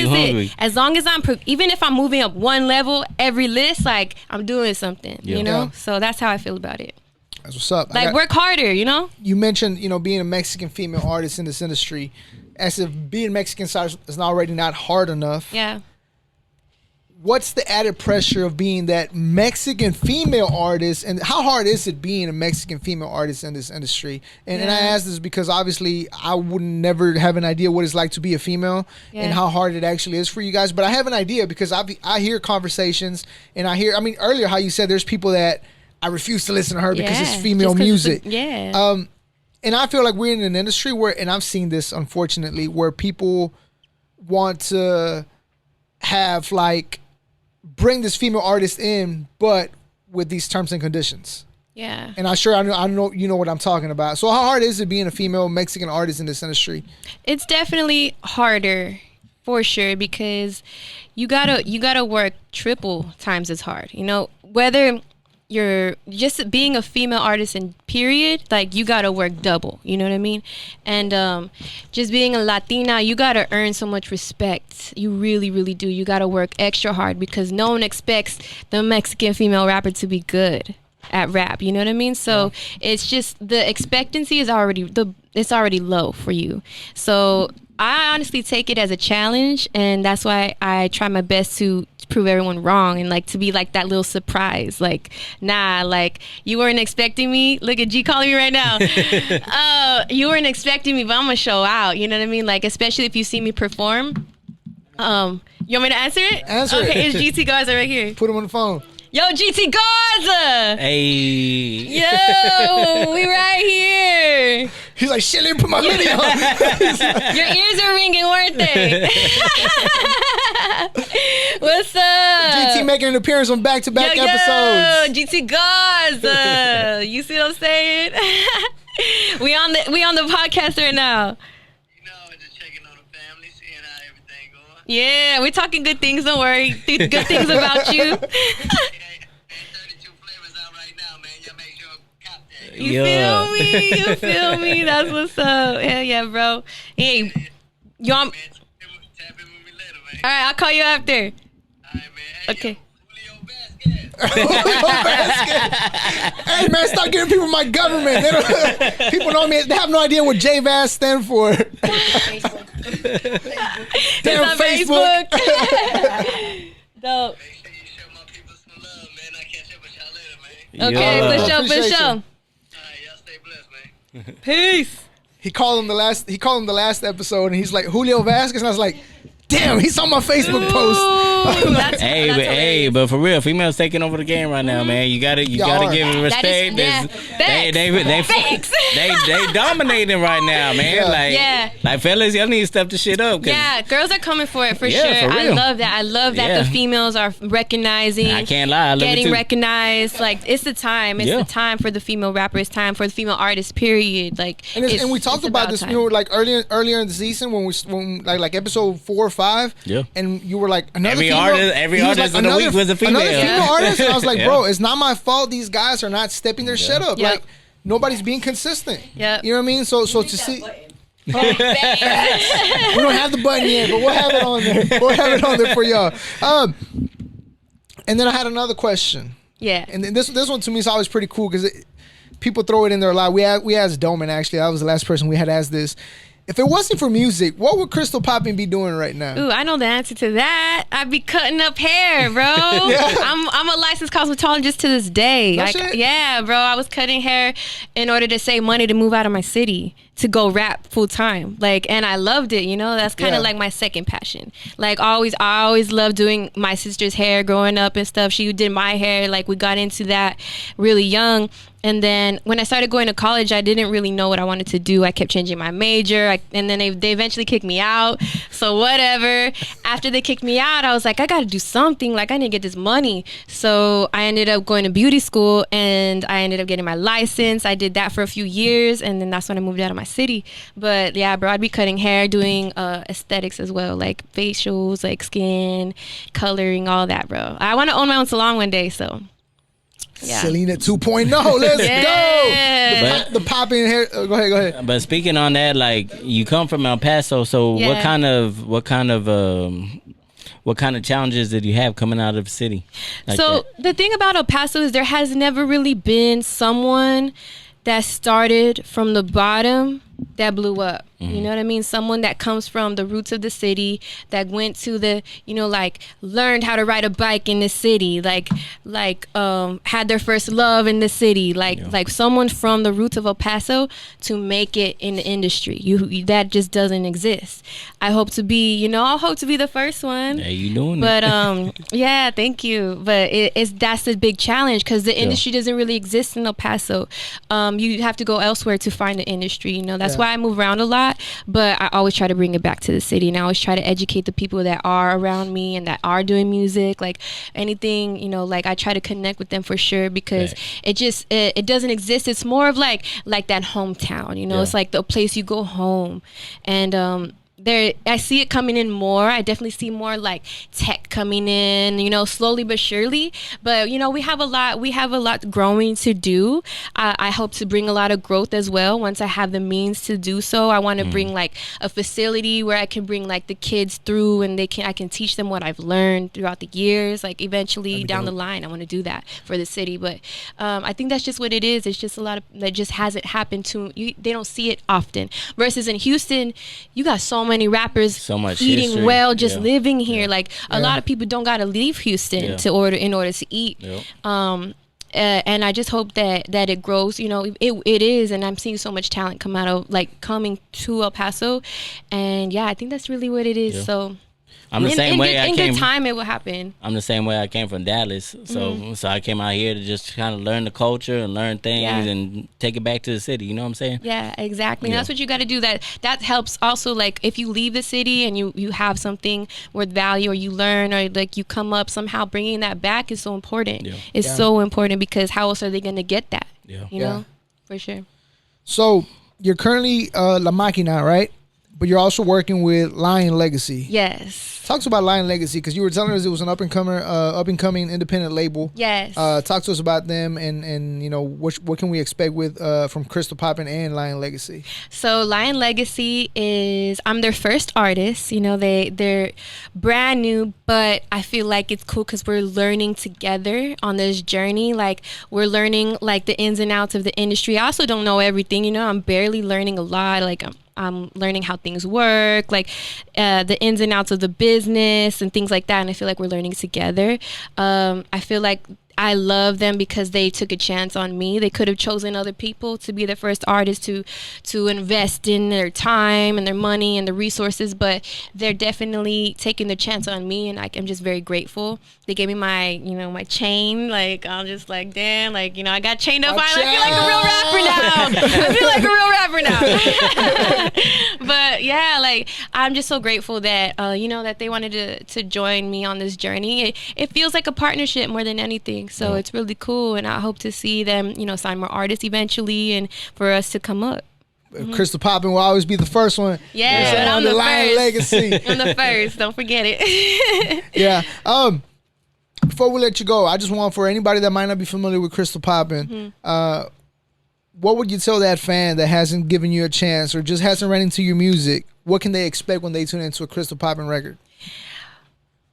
as I'm even if I'm moving up one level every list, like I'm doing something. You know. So that's how I feel about it. That's what's up. Like work harder, you know? You mentioned, you know, being a Mexican female artist in this industry, as if being Mexican is already not hard enough. Yeah. What's the added pressure of being that Mexican female artist, and how hard is it being a Mexican female artist in this industry? And I ask this because obviously I would never have an idea what it's like to be a female and how hard it actually is for you guys. But I have an idea because I hear conversations and I mean, earlier how you said there's people that I refuse to listen to her because it's female music. And I feel like we're in an industry where, and I've seen this unfortunately, where people want to have like bring this female artist in, but with these terms and conditions. Yeah. And I know you know what I'm talking about. So how hard is it being a female Mexican artist in this industry? It's definitely harder for sure because you gotta work triple times as hard. You know, whether you're just being a female artist in period, like you gotta work double, you know what I mean? And just being a Latina, you gotta earn so much respect. You really, really do. You gotta work extra hard because no one expects the Mexican female rapper to be good at rap, you know what I mean? So it's just the expectancy is already low for you. So I honestly take it as a challenge, and that's why I try my best to prove everyone wrong and like to be like that little surprise. Like, nah, like you weren't expecting me. Look at G calling me right now. You weren't expecting me, but I'm gonna show out. You know what I mean? Like, especially if you see me perform. You want me to answer it? Answer it. Okay, it's GT Garza right here. Put him on the phone. Yo, GT Garza! Hey. Yo, we right here. He's like, shit, let me put my video on. Your ears are ringing, weren't they? What's up? GT making an appearance on back-to-back episodes. GT Garza. You see what I'm saying? we on the podcast right now. Yeah, we're talking good things. Don't worry. Good things about you. You feel me? That's what's up. Hell yeah, bro. Hey, you want? All right, I'll call you after. All right, man. Okay. Hey man, stop giving people my government. People know me. They have no idea what JVAS stand for. Damn Facebook. Dope. Make sure you show my people some love, man. I'll catch up with y'all later, man. Okay, for sure. All right, y'all stay blessed, man. Peace. He called him the last episode, and he's like Julio Vasquez, and I was like, damn, he's on my Facebook post. But for real, females taking over the game right now, man. You gotta give them respect. They dominating right now, man. Like fellas, y'all need to step the shit up. Yeah, girls are coming for it for sure. I love that. I love that the females are recognizing. I can't lie, I love getting it too. Recognized. Like it's the time. It's the time for the female rapper. It's time for the female artist. Period. Like and we talked about this, you know, like earlier in the season when like episode 4 or 5. Yeah. And you were like, another female artist of the week was a female. Another female artist, and I was like, bro, it's not my fault. These guys are not stepping their shit up. Yep. Like nobody's being consistent. Yep. You know what I mean? So to see. We don't have the button yet, but we'll have it on there. We'll have it on there for y'all. And then I had another question. Yeah. And then this one to me is always pretty cool because people throw it in there a lot. We asked Doman, actually. I was the last person we had asked this. If it wasn't for music, what would Krystall Poppin be doing right now? Ooh, I know the answer to that. I'd be cutting up hair, bro. I'm a licensed cosmetologist to this day. Yeah, bro. I was cutting hair in order to save money to move out of my city to go rap full time. And I loved it, That's kind of like my second passion. I always loved doing my sister's hair growing up and stuff. She did my hair. We got into that really young. And then when I started going to college, I didn't really know what I wanted to do. I kept changing my major, and then they eventually kicked me out. So whatever. After they kicked me out, I was like, I got to do something. I need to get this money. So I ended up going to beauty school, and I ended up getting my license. I did that for a few years, and then that's when I moved out of my city. But yeah, bro, I'd be cutting hair, doing aesthetics as well, like facials, like skin, coloring, all that, bro. I want to own my own salon one day, so... Yeah. Selena 2.0. Let's go. The Poppin hair. Go ahead. But speaking on that, you come from El Paso, so what kind of challenges did you have coming out of the city? The thing about El Paso is there has never really been someone that started from the bottom that blew up. Mm-hmm. You know what I mean? Someone that comes from the roots of the city, that went to the, learned how to ride a bike in the city, had their first love in the city, like someone from the roots of El Paso to make it in the industry. That just doesn't exist. I hope to be, I'll hope to be the first one. Yeah, you doing it. But yeah, thank you. But that's the big challenge because the industry doesn't really exist in El Paso. You have to go elsewhere to find the industry. That's why I move around a lot. But I always try to bring it back to the city, and I always try to educate the people that are around me and that are doing music, anything, I try to connect with them for sure because it doesn't exist. It's more of like that hometown, it's like the place you go home. And I see it coming in more. I definitely see more tech coming in, slowly but surely. But we have a lot growing to do. I hope to bring a lot of growth as well once I have the means to do so. I want to bring a facility where I can bring the kids through, and I can teach them what I've learned throughout the years. Eventually down the line, I want to do that for the city. But I think that's just what it is. It's just a lot of that just hasn't happened to you. They don't see it often. Versus in Houston, you got so many rappers eating history. Well, just living here. A lot of people don't gotta leave Houston in order to eat. And I just hope that it grows. It is, and I'm seeing so much talent come out of coming to El Paso, and I think that's really what it is. So I'm the same way. In good time, it will happen. I'm the same way. I came from Dallas, so I came out here to just kind of learn the culture and learn things and take it back to the city. You know what I'm saying? Yeah, exactly. And that's what you got to do. That helps also. If you leave the city and you have something worth value, or you learn, or you come up somehow, bringing that back is so important. Yeah. It's so important because how else are they going to get that? Yeah. You know, for sure. So you're currently La Máquina, right? But you're also working with Lion Legacy. Yes. Talk to us about Lion Legacy, because you were telling us it was an up and coming independent label. Yes. Talk to us about them and what can we expect with from Krystall Poppin and Lion Legacy. So Lion Legacy is, I'm their first artist. They're brand new, but I feel like it's cool because we're learning together on this journey. We're learning the ins and outs of the industry. I also don't know everything. I'm barely learning a lot. I'm learning how things work, the ins and outs of the business and things like that. And I feel like we're learning together. I feel like I love them because they took a chance on me. They could have chosen other people to be the first artist to invest in their time and their money and the resources, but they're definitely taking the chance on me, and I'm just very grateful. They gave me my, my chain. I'm just damn, I got chained up. I feel like a real rapper now. But yeah, I'm just so grateful that that they wanted to join me on this journey. It feels like a partnership more than anything. So it's really cool, and I hope to see them, sign more artists eventually, and for us to come up. Krystall Poppin will always be the first one. Yeah, I'm the Lion first. legacy. I'm the first. Don't forget it. Yeah. Before we let you go, I just want, for anybody that might not be familiar with Krystall Poppin, what would you tell that fan that hasn't given you a chance or just hasn't ran into your music? What can they expect when they tune into a Krystall Poppin record?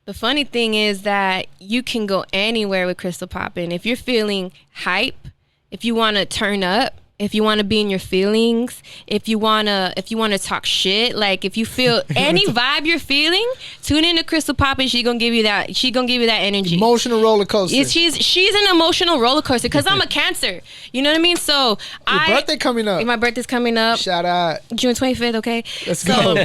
The funny thing is that you can go anywhere with Krystall Poppin. If you're feeling hype, if you want to turn up, if you want to be in your feelings, if you wanna talk shit, like if you feel any vibe you're feeling, tune into Krystall Poppin. She gonna give you that energy. Emotional roller coaster. She's an emotional roller coaster because I'm a Cancer. You know what I mean? So Your birthday coming up. My birthday's coming up. Shout out. June 25th, okay? Let's go.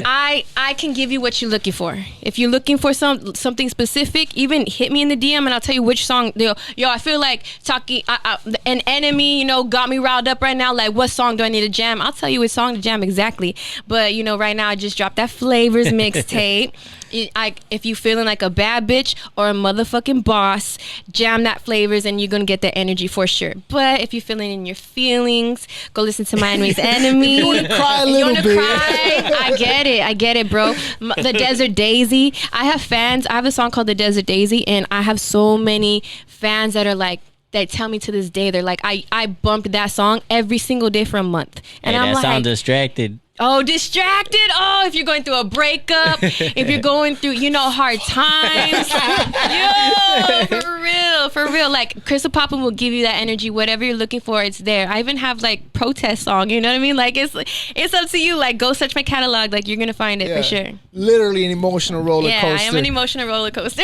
I can give you what you're looking for. If you're looking for something specific, even hit me in the DM and I'll tell you which song. Yo, I feel like talking an enemy, got me riled up right now. Like, what song do I need to jam? I'll tell you what song to jam exactly. But right now I just dropped that Flavors mixtape. If you feeling like a bad bitch or a motherfucking boss, jam that Flavors and you're gonna get that energy for sure. But if you're feeling in your feelings, go listen to My Enemy's Enemy. You wanna cry a little bit. Cry? I get it, bro. The Desert Daisy. I have a song called The Desert Daisy, and I have so many fans that are like, they tell me to this day, they're like, I bumped that song every single day for a month. And I'm like, sound distracted. Oh, distracted. Oh, if you're going through a breakup, if you're going through, hard times. Yo, for real. Like, Krystall Poppin will give you that energy. Whatever you're looking for, it's there. I even have like protest song. You know what I mean? Like, it's up to you. Like, go search my catalog. Like, you're gonna find it for sure. Literally an emotional roller coaster. Yeah, I am an emotional roller coaster.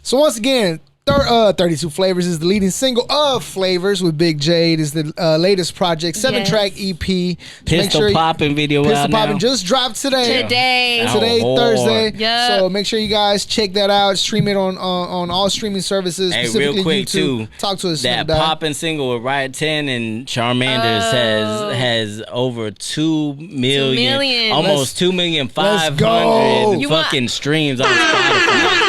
So once again, 32 Flavors is the leading single of Flavors with Big Jade. Is the latest project, 7-track EP. Pistol Poppin video Pistol out now. Poppin just dropped today. Today, Thursday. Yep. So make sure you guys check that out. Stream it on all streaming services. Hey, specifically real quick YouTube. too. Talk to us. That Poppin single with Riot 10 and Charmanders has over 2 million, almost 2,500,000 fucking streams on Spotify.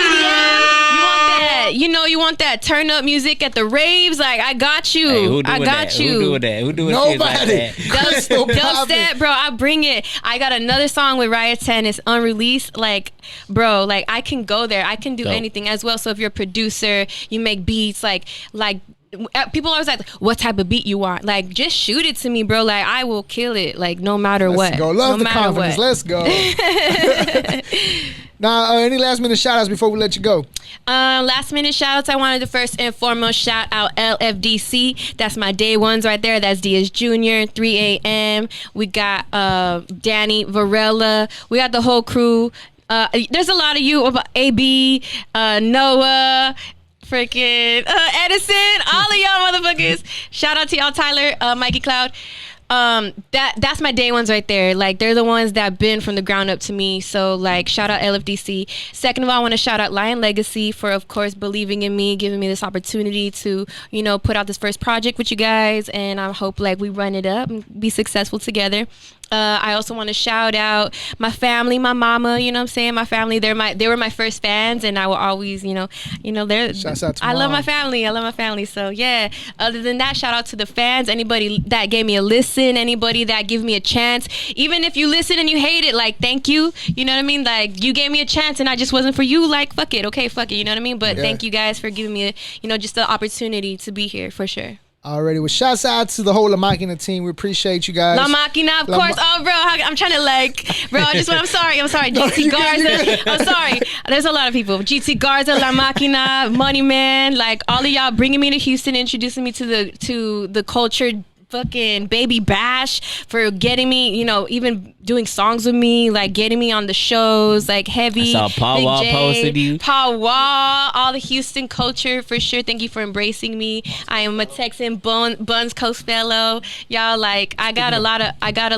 You want that turn up music at the raves? Like, I got you. Hey, who doing I got that? you. Who doing that? Who doing Nobody. shit like that? Dubstep, bro. I bring it. I got another song with Riot 10. It's unreleased. Like, bro, like I can go there. I can do anything as well. So if you're a producer, you make beats, like people always like, what type of beat you want? Like, just shoot it to me, bro. Like, I will kill it. Like, no matter what. Let's go. Love the confidence. Let's go. Now, any last minute shout outs before we let you go? Last minute shout outs. I wanted to first and foremost shout out LFDC. That's my day ones right there. That's Diaz Jr., 3 a.m. We got Danny Varela. We got the whole crew. There's a lot of you, AB, Noah, freaking Edison, all of y'all motherfuckers. Shout out to y'all, Tyler, Mikey Cloud. That's my day ones right there. Like, they're the ones that been from the ground up to me. So, like, shout out LFDC. Second of all, I want to shout out Lion Legacy for, of course, believing in me, giving me this opportunity to, put out this first project with you guys. And I hope, like, we run it up and be successful together. I also want to shout out my family, my mama, you know what I'm saying? My family, they were my first fans, and I will always, they're, Shouts out to I love Mom. my family. I love my family. So yeah, other than that, shout out to the fans, anybody that gave me a listen, anybody that gave me a chance. Even if you listen and you hate it, like, thank you. You know what I mean? Like, you gave me a chance and I just wasn't for you. Like, fuck it. Okay, fuck it. You know what I mean? But thank you guys for giving me, just the opportunity to be here for sure. Already. Well, shouts out to the whole La Machina team. We appreciate you guys. La Machina, of course. Oh, bro, I'm trying to I'm sorry. GT Garza. I'm sorry. There's a lot of people. GT Garza, La Machina, Money Man, like all of y'all bringing me to Houston, introducing me to the culture. Fucking Baby Bash for getting me, even doing songs with me, like getting me on the shows, like Heavy. I saw Paul Wall posted you. Paul Wall, all the Houston culture for sure. Thank you for embracing me. I am a Texan Buns Coast fellow. Y'all, like, I got a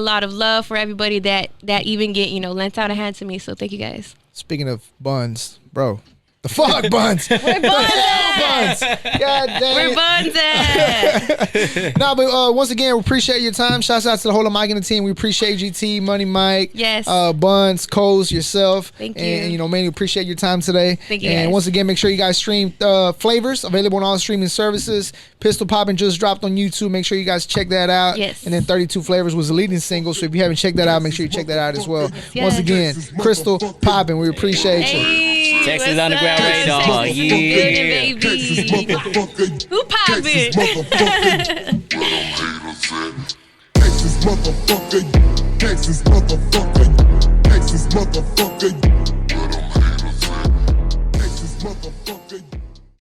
lot of love for everybody that even get, lent out a hand to me. So thank you guys. Speaking of buns, bro, The fuck buns. We're The hell buns. God damn We're it. Nah, but once again, we appreciate your time. Shouts out to the whole of Mike and the team. We appreciate GT, Money Mike, Yes. Buns, Coles, yourself. Thank you. And, man, we appreciate your time today. Thank you, And guys. once again, make sure you guys stream Flavors, available on all streaming services. Krystall Poppin just dropped on YouTube. Make sure you guys check that out. Yes. And then 32 Flavors was the leading single. So if you haven't checked that out, make sure you check that out as well. Yes. Once again, Krystall Poppin, we appreciate you. Hey, Texas what's Underground up? Radar, Texas yeah. good, baby. Who poppin'? Texas motherfucker, Texas motherfucker, Texas motherfucker.